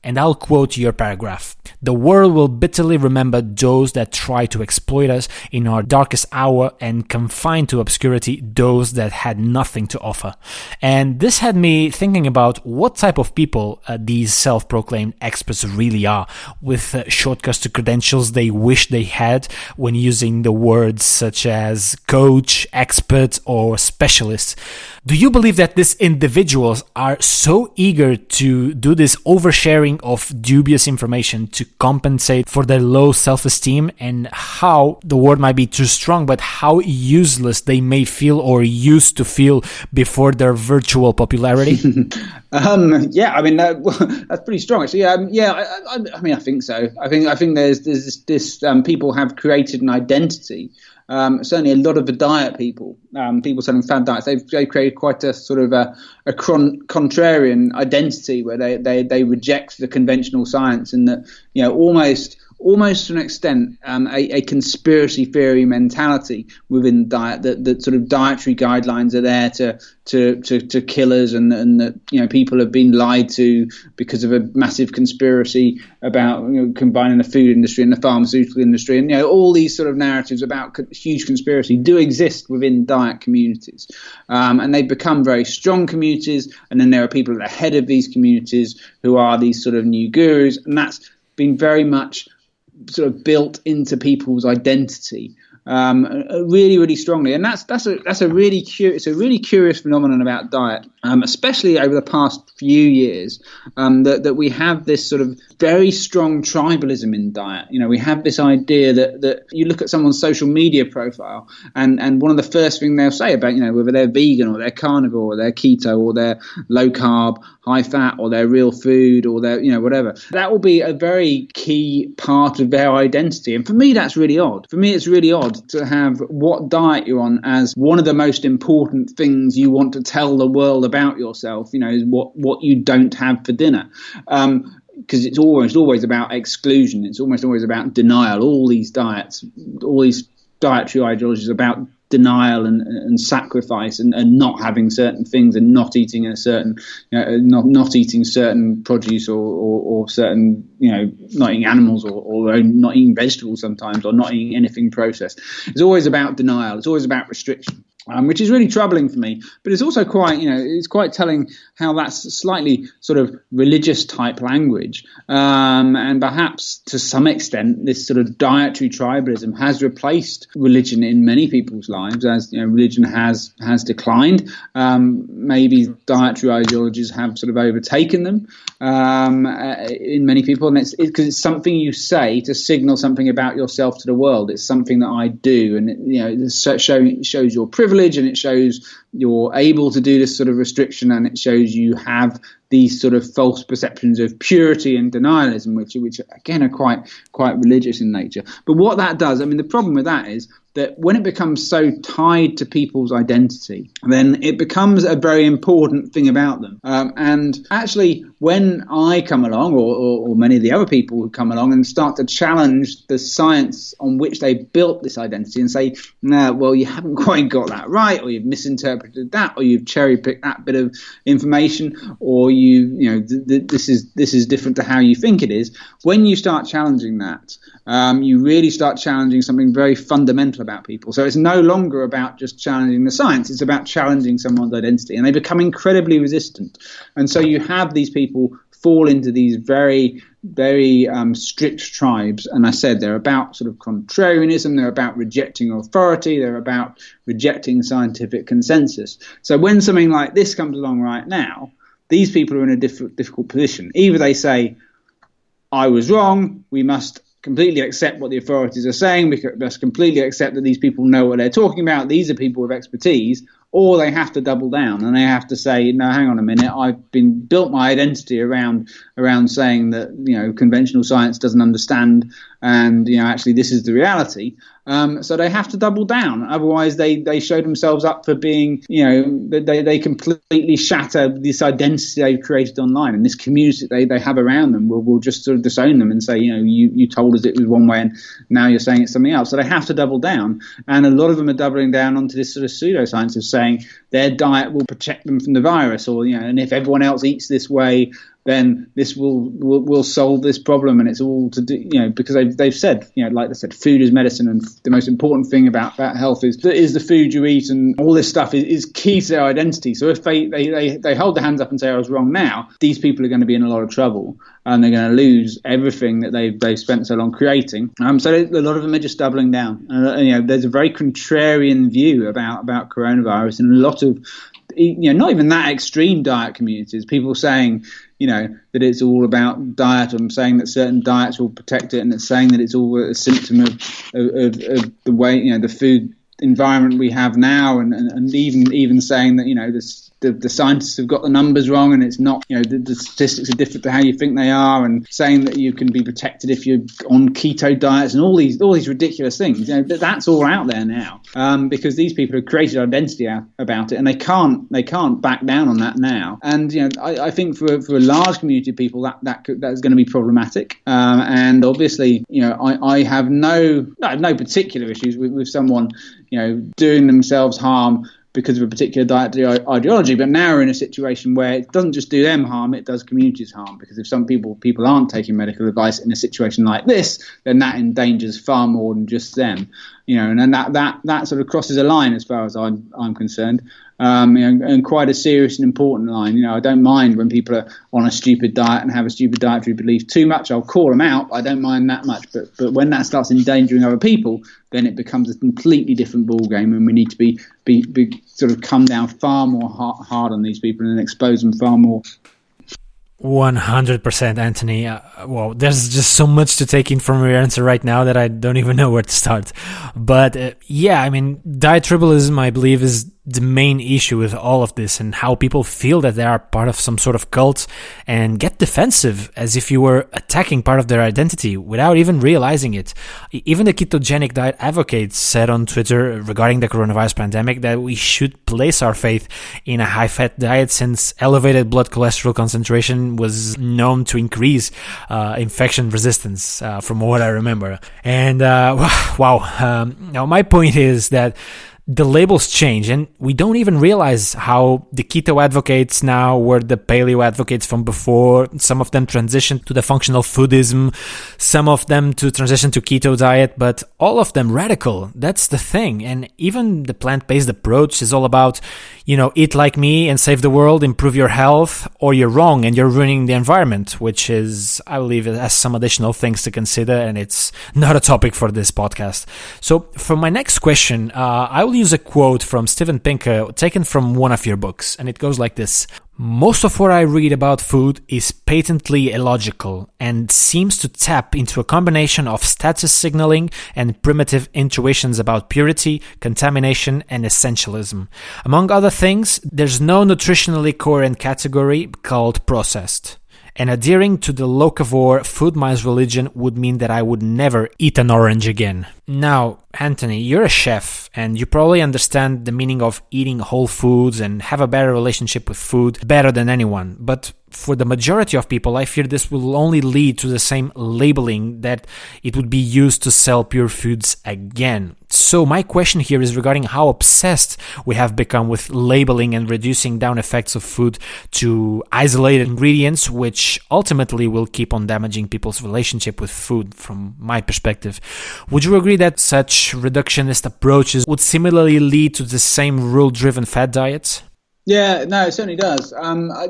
And I'll quote your paragraph. "The world will bitterly remember those that try to exploit us in our darkest hour and confine to obscurity those that had nothing to offer." And this had me thinking about what type of people these self-proclaimed experts really are, with shortcuts to credentials they wish they had when using the words such as coach, expert, or specialist. Do you believe that these individuals are so eager to do this oversharing of dubious information to compensate for their low self-esteem, and how the word might be too strong, but how useless they may feel or used to feel before their virtual popularity? That's pretty strong actually. I think so. I think there's this people have created an identity. Certainly a lot of the diet people selling fad diets, they've created quite a sort of a contrarian identity where they reject the conventional science, and that, almost to an extent, a conspiracy theory mentality within diet, that sort of dietary guidelines are there to kill us, and that people have been lied to because of a massive conspiracy about combining the food industry and the pharmaceutical industry, and all these sort of narratives about huge conspiracy do exist within diet communities, and they've become very strong communities, and then there are people at the head of these communities who are these sort of new gurus, and that's been very much sort of built into people's identity really, really strongly, and that's a really curious phenomenon about diet, especially over the past few years, that we have this sort of very strong tribalism in diet. We have this idea that you look at someone's social media profile, and one of the first things they'll say about whether they're vegan or they're carnivore or they're keto or they're low carb, high fat, or they're real food, or they're whatever, that will be a very key part of their identity. And for me, that's really odd. For me, it's really odd to have what diet you're on as one of the most important things you want to tell the world about yourself, is what you don't have for dinner. Because it's almost always about exclusion. It's almost always about denial. All these dietary ideologies about denial and sacrifice, and not having certain things, and not eating a certain, not eating certain produce, or certain, not eating animals, or not eating vegetables sometimes, or not eating anything processed. It's always about denial. It's always about restriction. Which is really troubling for me, but it's also quite, it's quite telling how that's slightly sort of religious type language, and perhaps to some extent this sort of dietary tribalism has replaced religion in many people's lives, as religion has declined. Maybe dietary ideologies have sort of overtaken them in many people, and it's because it's something you say to signal something about yourself to the world. It's something that I do, and it shows your privilege, and it shows you're able to do this sort of restriction, and it shows you have these sort of false perceptions of purity and denialism, which again are quite religious in nature. But what that does, the problem with that is that when it becomes so tied to people's identity, then it becomes a very important thing about them. And actually, when I come along, or many of the other people who come along and start to challenge the science on which they built this identity and say, no, well, you haven't quite got that right, or you've misinterpreted that, or you've cherry-picked that bit of information, or this is different to how you think it is. When you start challenging that, you really start challenging something very fundamental about people. So it's no longer about just challenging the science, it's about challenging someone's identity, and they become incredibly resistant. And so you have these people fall into these very, very strict tribes. And I said they're about sort of contrarianism, they're about rejecting authority, they're about rejecting scientific consensus. So when something like this comes along right now, these people are in a difficult position. Either they say, I was wrong, we must completely accept what the authorities are saying, we must completely accept that these people know what they're talking about, these are people with expertise, or they have to double down and they have to say, no, hang on a minute, I've built my identity around saying that, conventional science doesn't understand, and, actually this is the reality. So they have to double down. Otherwise, they show themselves up for being, they completely shatter this identity they've created online, and this community they have around them will just sort of disown them and say, you told us it was one way and now you're saying it's something else. So they have to double down. And a lot of them are doubling down onto this sort of pseudoscience of saying their diet will protect them from the virus, or, and if everyone else eats this way, then this will solve this problem, and it's all to do, because they've said, like they said, food is medicine, and the most important thing about health is the food you eat, and all this stuff is key to their identity. So if they hold their hands up and say I was wrong now, these people are going to be in a lot of trouble, and they're going to lose everything that they've spent so long creating. So a lot of them are just doubling down. There's a very contrarian view about coronavirus, and a lot of not even that extreme diet communities, people saying, that it's all about diet, or saying that certain diets will protect it, and it's saying that it's all a symptom of the way, the food environment we have now, and even saying that, the scientists have got the numbers wrong, and it's not, the statistics are different to how you think they are, and saying that you can be protected if you're on keto diets, and all these ridiculous things. That's all out there now, because these people have created identity about it, and they can't back down on that now. And I think for a large community of people that's going to be problematic. And obviously, I have no particular issues with someone doing themselves harm because of a particular dietary ideology, but now we're in a situation where it doesn't just do them harm, it does communities harm, because if some people aren't taking medical advice in a situation like this, then that endangers far more than just them, and then that sort of crosses a line as far as I'm concerned. And quite a serious and important line. I don't mind when people are on a stupid diet and have a stupid dietary belief too much. I'll call them out. I don't mind that much. But when that starts endangering other people, then it becomes a completely different ballgame, and we need to be sort of come down far more hard on these people and expose them far more. 100%, Anthony. Well, there's just so much to take in from your answer right now that I don't even know where to start. But diet tribalism, I believe, is the main issue with all of this, and how people feel that they are part of some sort of cult and get defensive as if you were attacking part of their identity without even realizing it. Even the ketogenic diet advocates said on Twitter regarding the coronavirus pandemic that we should place our faith in a high-fat diet, since elevated blood cholesterol concentration was known to increase infection resistance, from what I remember. And now my point is that the labels change, and we don't even realize how the keto advocates now were the paleo advocates from before. Some of them transitioned to the functional foodism, some of them to transition to keto diet, but all of them radical. That's the thing. And even the plant-based approach is all about, eat like me and save the world, improve your health, or you're wrong and you're ruining the environment, which is, I believe, it has some additional things to consider, and it's not a topic for this podcast. So for my next question, I will use a quote from Steven Pinker taken from one of your books, and it goes like this: "Most of what I read about food is patently illogical and seems to tap into a combination of status signaling and primitive intuitions about purity, contamination, and essentialism. Among other things, there's no nutritionally coherent category called processed. And adhering to the locavore food mice religion would mean that I would never eat an orange again." Now, Anthony, you're a chef and you probably understand the meaning of eating whole foods and have a better relationship with food better than anyone. But for the majority of people, I fear this will only lead to the same labeling that it would be used to sell pure foods again. So my question here is regarding how obsessed we have become with labeling and reducing down effects of food to isolated ingredients, which ultimately will keep on damaging people's relationship with food, from my perspective. Would you agree that such reductionist approaches would similarly lead to the same rule-driven fad diets? Yeah, no, it certainly does. I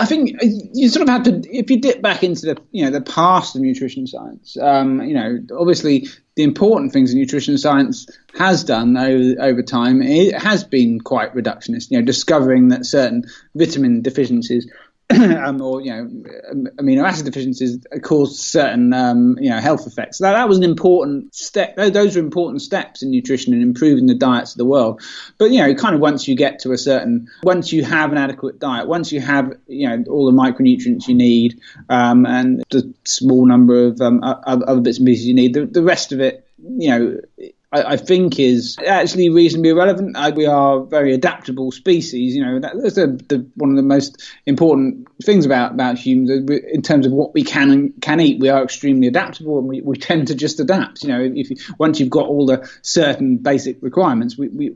think you sort of have to, if you dip back into the past of nutrition science, obviously the important things in nutrition science has done over time. It has been quite reductionist, discovering that certain vitamin deficiencies or amino acid deficiencies cause certain health effects. That was an important step. Those are important steps in nutrition and improving the diets of the world. But kind of once you get to once you have an adequate diet, once you have all the micronutrients you need, and the small number of other bits and pieces you need, the rest of it, I think is actually reasonably irrelevant. We are a very adaptable species. That's one of the most important things about humans in terms of what we can eat. We are extremely adaptable, and we tend to just adapt. Once you've got all the certain basic requirements, we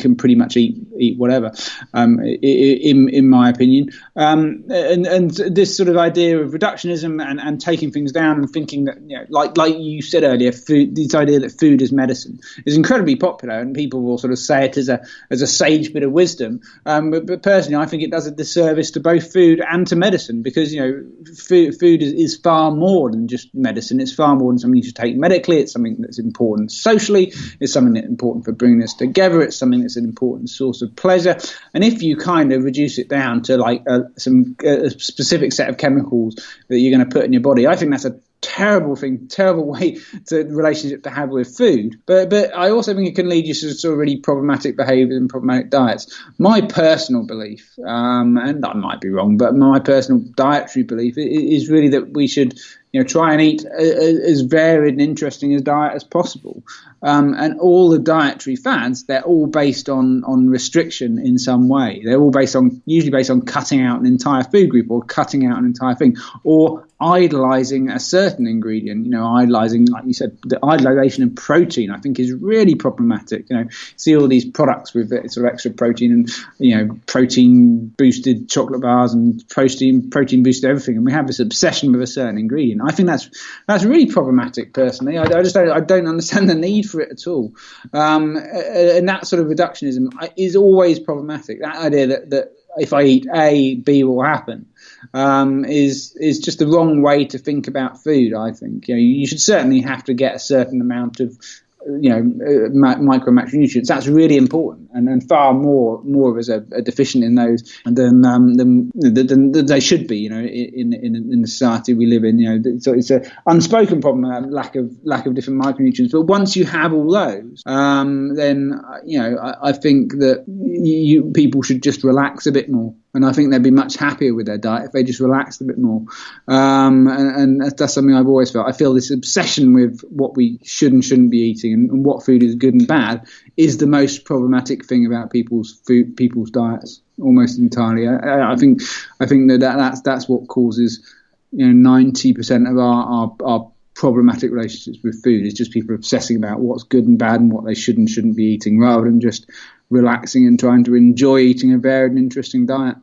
can pretty much eat whatever. In my opinion, and this sort of idea of reductionism and taking things down and thinking that like you said earlier, this idea that food is medicine is incredibly popular, and people will sort of say it as a sage bit of wisdom. But personally, I think it does a disservice to both food and to medicine, because food is far more than just medicine. It's far more than something you should take medically. It's something that's important socially. It's something that's important for bringing us together. It's something that's an important source of pleasure. And if you kind of reduce it down to like some specific set of chemicals that you're going to put in your body, I think that's a terrible way to relationship to have with food. But I also think it can lead you to sort of really problematic behaviours and problematic diets. My personal belief, and I might be wrong, but my personal dietary belief is really that we should try and eat as varied and interesting a diet as possible. And all the dietary fads, they're all based on restriction in some way. They're all usually based on cutting out an entire food group or cutting out an entire thing, or idolizing a certain ingredient. Idolizing, like you said, the idolization of protein, I think, is really problematic. See all these products with sort of extra protein and protein boosted chocolate bars and protein boosted everything, and we have this obsession with a certain ingredient. I think that's really problematic. Personally, I don't understand the need for it at all. And that sort of reductionism is always problematic. That idea that if I eat A, B will happen, is just the wrong way to think about food. I think you should certainly have to get a certain amount of micro macronutrients. That's really important, and far more of us are deficient in those than they should be. In the society we live in, so it's an unspoken problem, lack of different micronutrients. But once you have all those, then I think that people should just relax a bit more. And I think they'd be much happier with their diet if they just relaxed a bit more. And that's something I've always felt. I feel this obsession with what we should and shouldn't be eating and what food is good and bad is the most problematic thing about people's diets, almost entirely. I think that's what causes 90% of our problematic relationships with food. Is just people obsessing about what's good and bad and what they should and shouldn't be eating, rather than just relaxing and trying to enjoy eating a varied and interesting diet.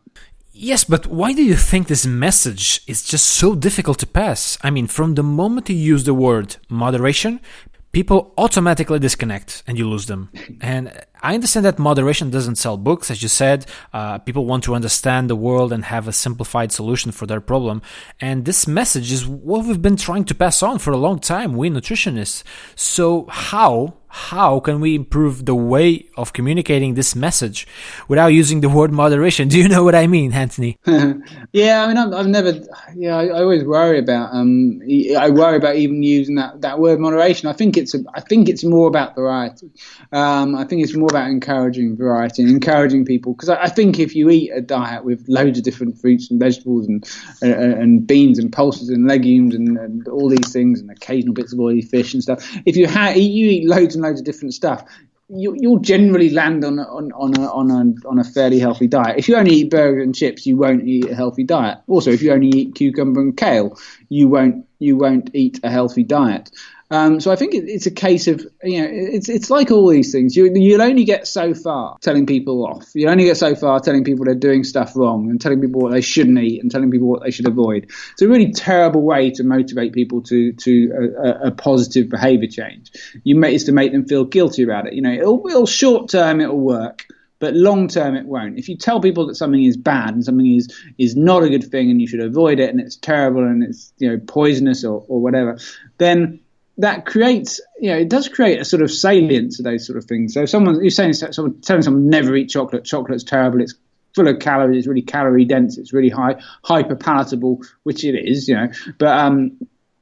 Yes, but why do you think this message is just so difficult to pass? I mean, from the moment you use the word moderation, people automatically disconnect and you lose them. And I understand that moderation doesn't sell books, as you said. People want to understand the world and have a simplified solution for their problem. And this message is what we've been trying to pass on for a long time, we nutritionists. So how how can we improve the way of communicating this message without using the word moderation? Do you know what I mean, Anthony? Yeah, I mean, I've never. Yeah, I always worry about. I worry about even using that word moderation. I think it's more about variety. I think it's more about encouraging variety and encouraging people, because I think if you eat a diet with loads of different fruits and vegetables and beans and pulses and legumes and all these things and occasional bits of oily fish and stuff, if you eat loads and loads of different stuff, you'll generally land on a fairly healthy diet. If you only eat burgers and chips, you won't eat a healthy diet. Also, if you only eat cucumber and kale, you won't eat a healthy diet. So I think it's a case of, it's like all these things. You'll only get so far telling people off. You'll only get so far telling people they're doing stuff wrong and telling people what they shouldn't eat and telling people what they should avoid. It's a really terrible way to motivate people to a positive behaviour change. It's to make them feel guilty about it. It'll short term it'll work, but long term it won't. If you tell people that something is bad and something is not a good thing and you should avoid it and it's terrible and it's poisonous or whatever, then that creates, it does create a sort of salience to those sort of things. So you're telling someone never eat chocolate. Chocolate's terrible. It's full of calories. It's really calorie dense. It's really hyper palatable, which it is, But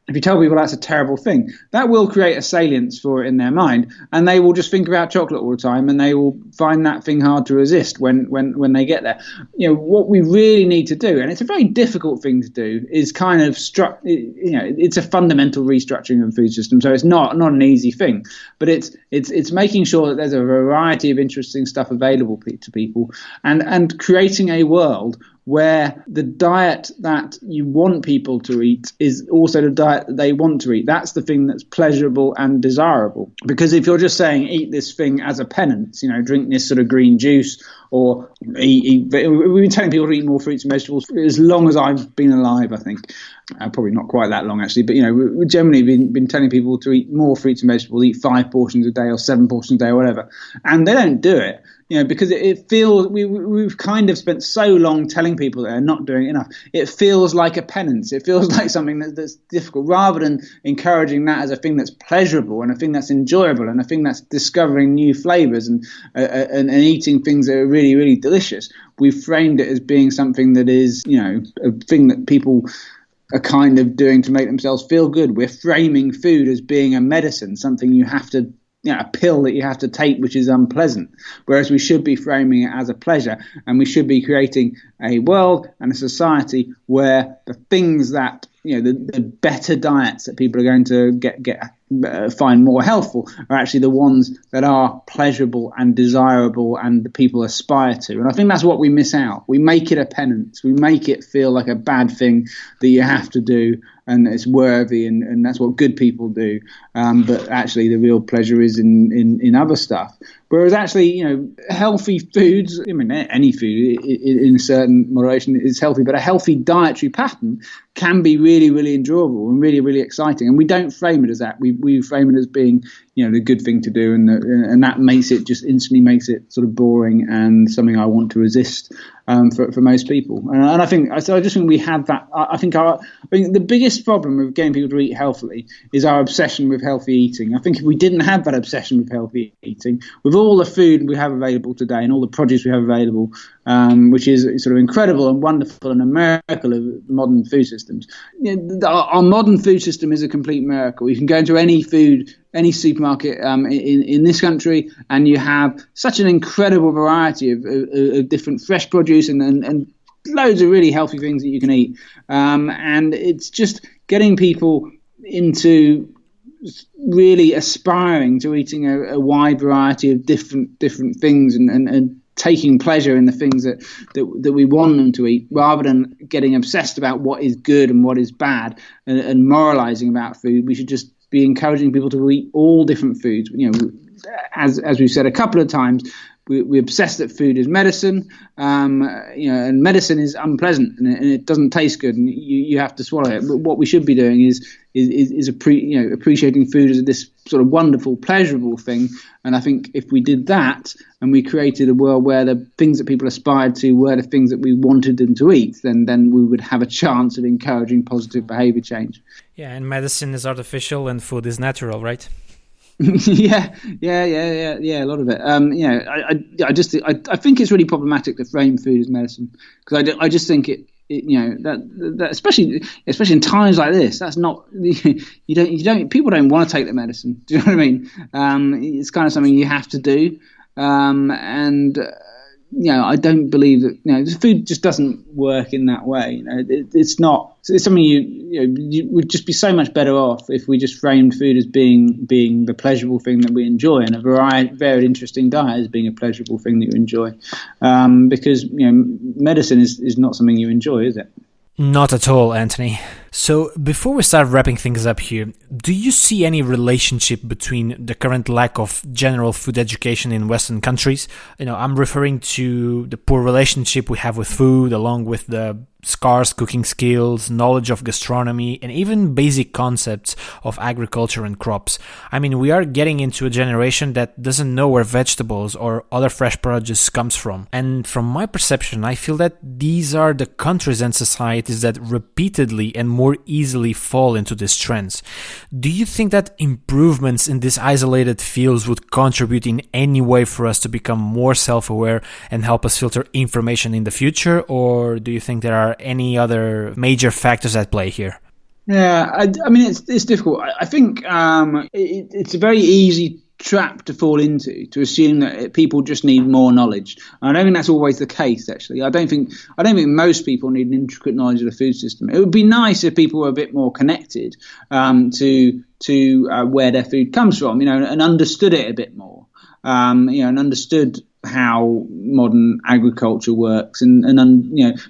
if you tell people that's a terrible thing, that will create a salience for it in their mind, and they will just think about chocolate all the time, and they will find that thing hard to resist when they get there. What we really need to do, and it's a very difficult thing to do, is kind of it's a fundamental restructuring of the food system. So it's not an easy thing, but it's making sure that there's a variety of interesting stuff available to people, and creating a world where the diet that you want people to eat is also the diet that they want to eat. That's the thing that's pleasurable and desirable. Because if you're just saying eat this thing as a penance, drink this sort of green juice, or we've been telling people to eat more fruits and vegetables as long as I've been alive, I think. Probably not quite that long, actually, but we've generally been telling people to eat more fruits and vegetables, eat 5 portions a day or 7 portions a day or whatever, and they don't do it. Because it feels we've kind of spent so long telling people that they're not doing enough. It feels like a penance. It feels like something that's difficult, rather than encouraging that as a thing that's pleasurable and a thing that's enjoyable and a thing that's discovering new flavors and eating things that are really, really delicious. We've framed it as being something that is, a thing that people are kind of doing to make themselves feel good. We're framing food as being a medicine, something you have to, a pill that you have to take, which is unpleasant, whereas we should be framing it as a pleasure, and we should be creating a world and a society where the things that, the better diets that people are going to find more healthful are actually the ones that are pleasurable and desirable and the people aspire to. And I think that's what we miss out. We make it a penance. We make it feel like a bad thing that you have to do, and it's worthy, and that's what good people do. But actually the real pleasure is in other stuff. Whereas actually, healthy foods, any food in a certain moderation is healthy, but a healthy dietary pattern can be really, really enjoyable and really, really exciting. And we don't frame it as that. We frame it as being, the good thing to do, and that instantly makes it sort of boring and something I want to resist for most people. And I just think we have that. I think the biggest problem with getting people to eat healthily is our obsession with healthy eating. I think if we didn't have that obsession with healthy eating, with all the food we have available today and all the produce we have available, which is sort of incredible and wonderful and a miracle of modern food systems. Our modern food system is a complete miracle. You can go into any supermarket in this country, and you have such an incredible variety of different fresh produce and loads of really healthy things that you can eat. And it's just getting people into really aspiring to eating a wide variety of different things and taking pleasure in the things that we want them to eat, rather than getting obsessed about what is good and what is bad and moralizing about food. We should just be encouraging people to eat all different foods. As we've said a couple of times, we obsess that food is medicine, and medicine is unpleasant and it doesn't taste good, and you have to swallow it. But what we should be doing is appreciating food as this sort of wonderful, pleasurable thing. And I think if we did that, and we created a world where the things that people aspired to were the things that we wanted them to eat, then we would have a chance of encouraging positive behavior change. Yeah, and medicine is artificial and food is natural, right? A lot of it. I think it's really problematic to frame food as medicine, because I just think that especially in times like this, that's not people don't want to take the medicine. Do you know what I mean? It's kind of something you have to do, and I don't believe that. The food just doesn't work in that way. It's not. It's something you would just be so much better off if we just framed food as being the pleasurable thing that we enjoy, and a varied, interesting diet as being a pleasurable thing that you enjoy. Because medicine is not something you enjoy, is it? Not at all, Anthony. So, before we start wrapping things up here, do you see any relationship between the current lack of general food education in Western countries? I'm referring to the poor relationship we have with food, along with the scarce cooking skills, knowledge of gastronomy, and even basic concepts of agriculture and crops. I mean, we are getting into a generation that doesn't know where vegetables or other fresh produce comes from. And from my perception, I feel that these are the countries and societies that repeatedly and more easily fall into these trends. Do you think that improvements in these isolated fields would contribute in any way for us to become more self-aware and help us filter information in the future? Or do you think there are any other major factors at play here? Yeah, I mean, it's difficult. I think it's a very easy trap to fall into, to assume that people just need more knowledge. I don't think that's always the case. Actually, I don't think most people need an intricate knowledge of the food system. It would be nice if people were a bit more connected to where their food comes from, and understood it a bit more, and understood how modern agriculture works, and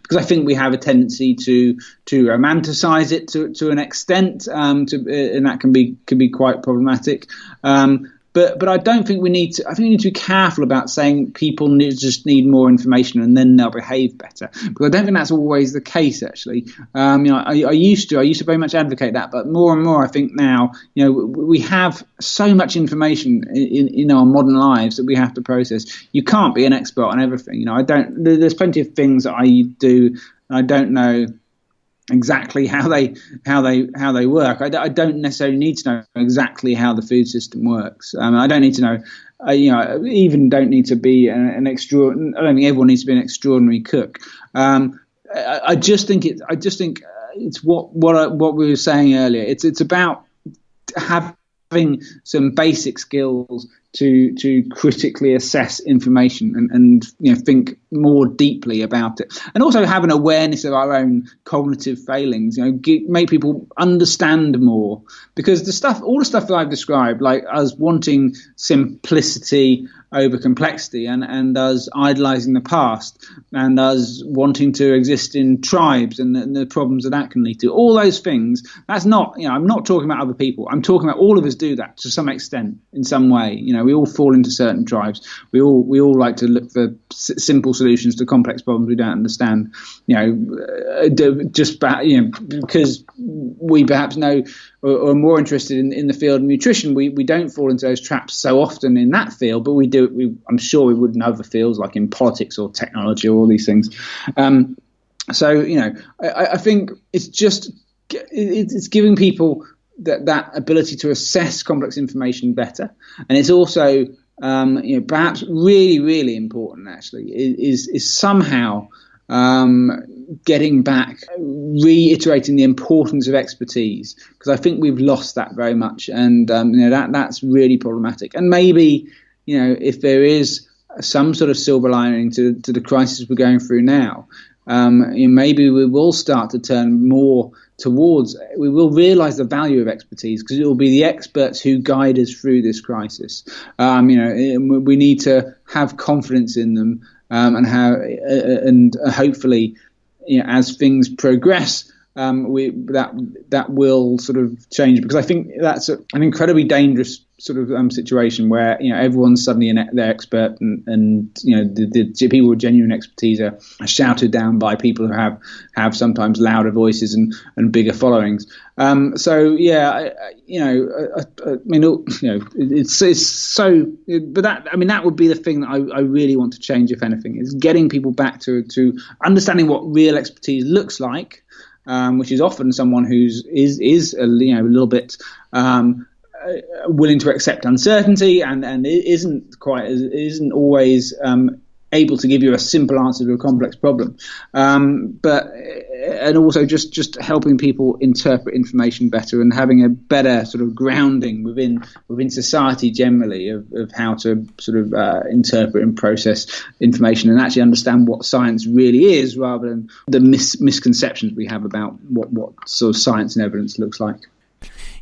because I think we have a tendency to romanticize it to an extent, and that can be quite problematic. But I don't think we need to. I think we need to be careful about saying people just need more information and then they'll behave better, because I don't think that's always the case. Actually, I used to very much advocate that, but more and more I think now, we have so much information in our modern lives that we have to process. You can't be an expert on everything. There's plenty of things that I do, and I don't know exactly how they work. I don't necessarily need to know exactly how the food system works. I don't need to know. I even don't need to be an extraordinary. I don't think everyone needs to be an extraordinary cook. I just think it's what we were saying earlier. It's about having some basic skills to critically assess information and think more deeply about it, and also have an awareness of our own cognitive failings. Make people understand more, because all the stuff that I've described, like us wanting simplicity over complexity, and us idolizing the past, and us wanting to exist in tribes, and the problems that can lead to, all those things. That's not, I'm not talking about other people. I'm talking about all of us do that to some extent, in some way. We all fall into certain tribes. We all like to look for simple solutions to complex problems we don't understand. Because we perhaps know or are more interested in the field of nutrition, we don't fall into those traps so often in that field, but we do. I'm sure we would in other fields, like in politics or technology or all these things. I think it's giving people that ability to assess complex information better, and it's also perhaps really, really important. Actually, is somehow getting back, reiterating the importance of expertise, because I think we've lost that very much, and that's really problematic. And maybe if there is some sort of silver lining to the crisis we're going through now, maybe we will start to turn more towards. We will realise the value of expertise, because it will be the experts who guide us through this crisis. We need to have confidence in them, and hopefully, as things progress, that will sort of change, because I think that's an incredibly dangerous sort of situation where everyone's suddenly their expert, and the people with genuine expertise are shouted down by people who have sometimes louder voices and bigger followings. It's so. But that would be the thing that I really want to change, if anything, is getting people back to understanding what real expertise looks like. Which is often someone who's is a little bit willing to accept uncertainty and isn't always able to give you a simple answer to a complex problem, and also just helping people interpret information better and having a better sort of grounding within society generally of how to sort of interpret and process information and actually understand what science really is, rather than the misconceptions we have about what sort of science and evidence looks like.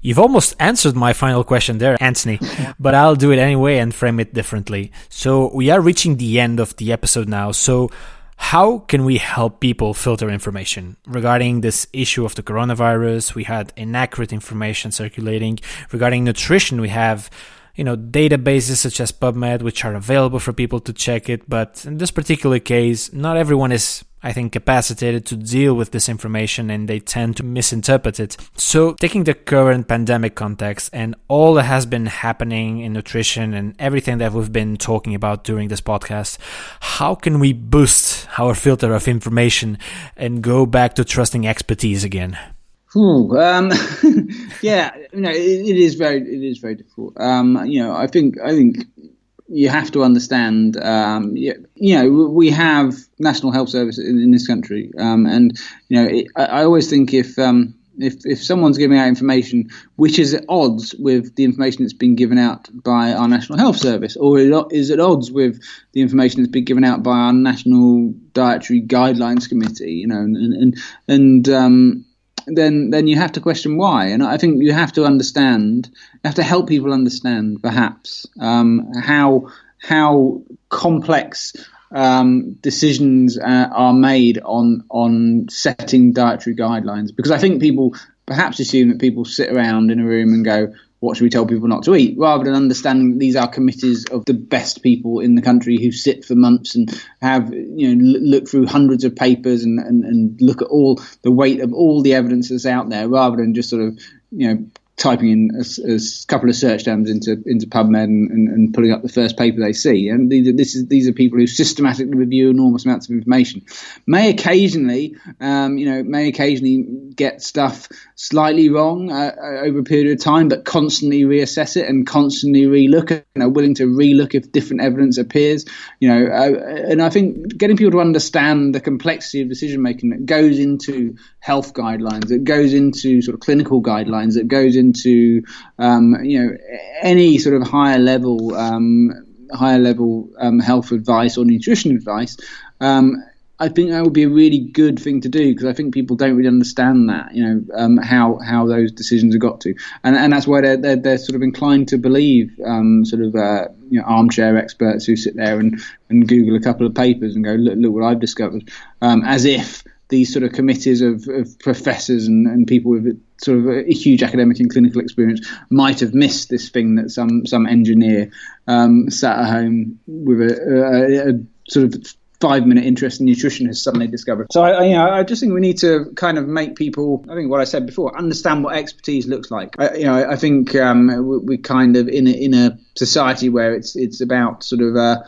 You've almost answered my final question there, Anthony, but I'll do it anyway and frame it differently. So we are reaching the end of the episode now. So how can we help people filter information? Regarding this issue of the coronavirus, we had inaccurate information circulating. Regarding nutrition, we have databases such as PubMed, which are available for people to check it. But in this particular case, not everyone is, I think, capacitated to deal with this information, and they tend to misinterpret it. So taking the current pandemic context and all that has been happening in nutrition and everything that we've been talking about during this podcast, how can we boost our filter of information and go back to trusting expertise again? Yeah, it is very difficult. I think you have to understand. We have National Health Service in this country, and I always think if someone's giving out information which is at odds with the information that's been given out by our National Health Service, or is at odds with the information that's been given out by our National Dietary Guidelines Committee, then you have to question why. And I think you have to help people understand perhaps how complex decisions are made on setting dietary guidelines, because I think people perhaps assume that people sit around in a room and go, what should we tell people not to eat, rather than understanding these are committees of the best people in the country who sit for months and have look through hundreds of papers and look at all the weight of all the evidence that's out there, rather than just sort of typing in a couple of search terms into PubMed and pulling up the first paper they see. And these are people who systematically review enormous amounts of information. May occasionally get stuff slightly wrong over a period of time, but constantly reassess it and constantly relook at, willing to relook if different evidence appears. And I think getting people to understand the complexity of decision making that goes into health guidelines, that goes into sort of clinical guidelines, that goes into any sort of higher level health advice or nutrition advice. I think that would be a really good thing to do, because I think people don't really understand that, how those decisions are got to, and that's why they're sort of inclined to believe armchair experts who sit there and Google a couple of papers and go, look what I've discovered, as if these sort of committees of professors and people with sort of a huge academic and clinical experience might have missed this thing that some engineer sat at home with a sort of 5-minute interest in nutrition has suddenly discovered. So I just think we need to kind of make people, I think what I said before, understand what expertise looks like. I think we're kind of in a society where it's about sort of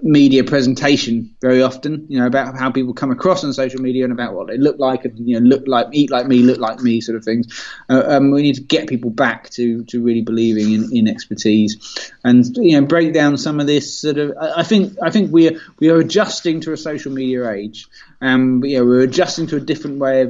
media presentation very often, about how people come across on social media and about what they look like and look like, eat like me, look like me, sort of things. We need to get people back to really believing in expertise, and break down some of this sort of. I think we are adjusting to a social media age. We're adjusting to a different way of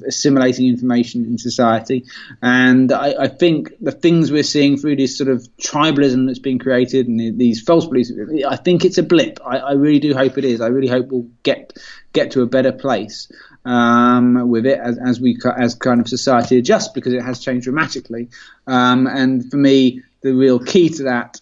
assimilating information in society, and I think the things we're seeing through this sort of tribalism that's been created and these false beliefs, I think it's a blip. I really do hope it is. I really hope we'll get to a better place with it as kind of society adjusts, because it has changed dramatically. And for me, the real key to that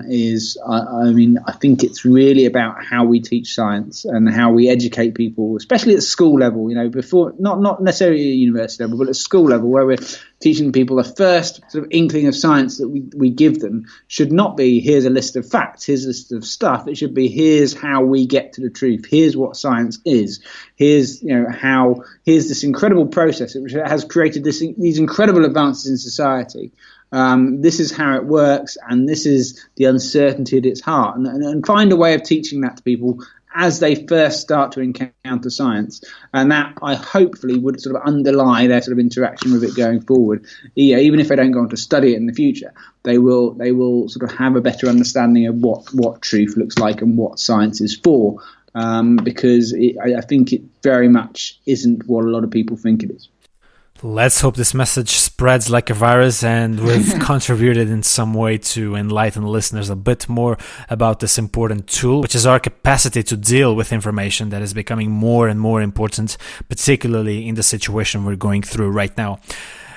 is, I think it's really about how we teach science and how we educate people, especially at school level. Before not necessarily at university level, but at school level, where we're teaching people the first sort of inkling of science that we give them should not be, here's a list of facts, here's a list of stuff. It should be, here's how we get to the truth. Here's what science is. Here's here's this incredible process which has created these incredible advances in society. This is how it works, and this is the uncertainty at its heart, and find a way of teaching that to people as they first start to encounter science, and that I hopefully would sort of underlie their sort of interaction with it going forward. Yeah, even if they don't go on to study it in the future, they will sort of have a better understanding of what truth looks like and what science is for, because I think it very much isn't what a lot of people think it is. Let's hope this message spreads like a virus, and we've contributed in some way to enlighten listeners a bit more about this important tool, which is our capacity to deal with information that is becoming more and more important, particularly in the situation we're going through right now.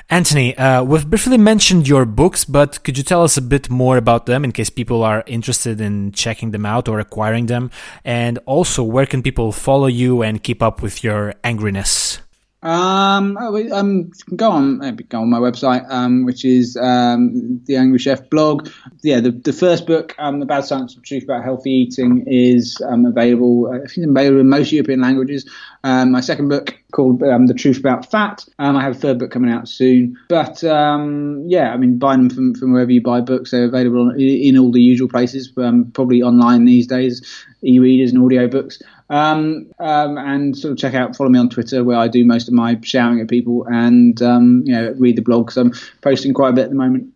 Anthony, we've briefly mentioned your books, but could you tell us a bit more about them in case people are interested in checking them out or acquiring them? And also, where can people follow you and keep up with your angriness? Go on my website, which is the Angry Chef blog. Yeah, the first book, The Bad Science of Truth About Healthy Eating, is available. I think it's available in most European languages. My second book, called The Truth About Fat. I have a third book coming out soon. But buy them from wherever you buy books. They're available in all the usual places, probably online these days, e-readers and audiobooks. And sort of follow me on Twitter, where I do most of my shouting at people, and read the blog, because I'm posting quite a bit at the moment.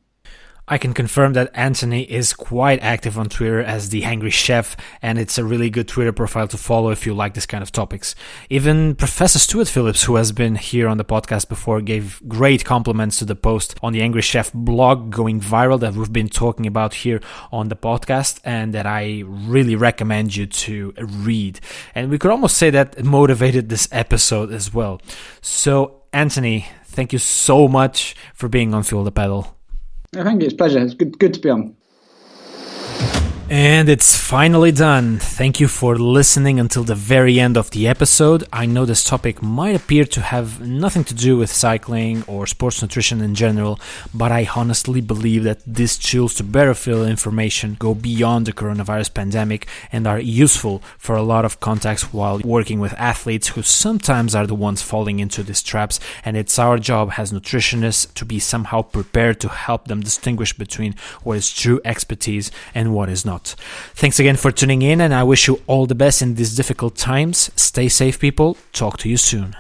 I can confirm that Anthony is quite active on Twitter as the Hangry Chef, and it's a really good Twitter profile to follow if you like this kind of topics. Even Professor Stuart Phillips, who has been here on the podcast before, gave great compliments to the post on the Angry Chef blog going viral that we've been talking about here on the podcast, and that I really recommend you to read. And we could almost say that it motivated this episode as well. So, Anthony, thank you so much for being on Fuel the Pedal. I think it's a pleasure. It's good to be on. And it's finally done. Thank you for listening until the very end of the episode. I know this topic might appear to have nothing to do with cycling or sports nutrition in general, but I honestly believe that these tools to better fill information go beyond the coronavirus pandemic and are useful for a lot of contexts while working with athletes who sometimes are the ones falling into these traps, and it's our job as nutritionists to be somehow prepared to help them distinguish between what is true expertise and what is not. Thanks again for tuning in, and I wish you all the best in these difficult times. Stay safe, people. Talk to you soon.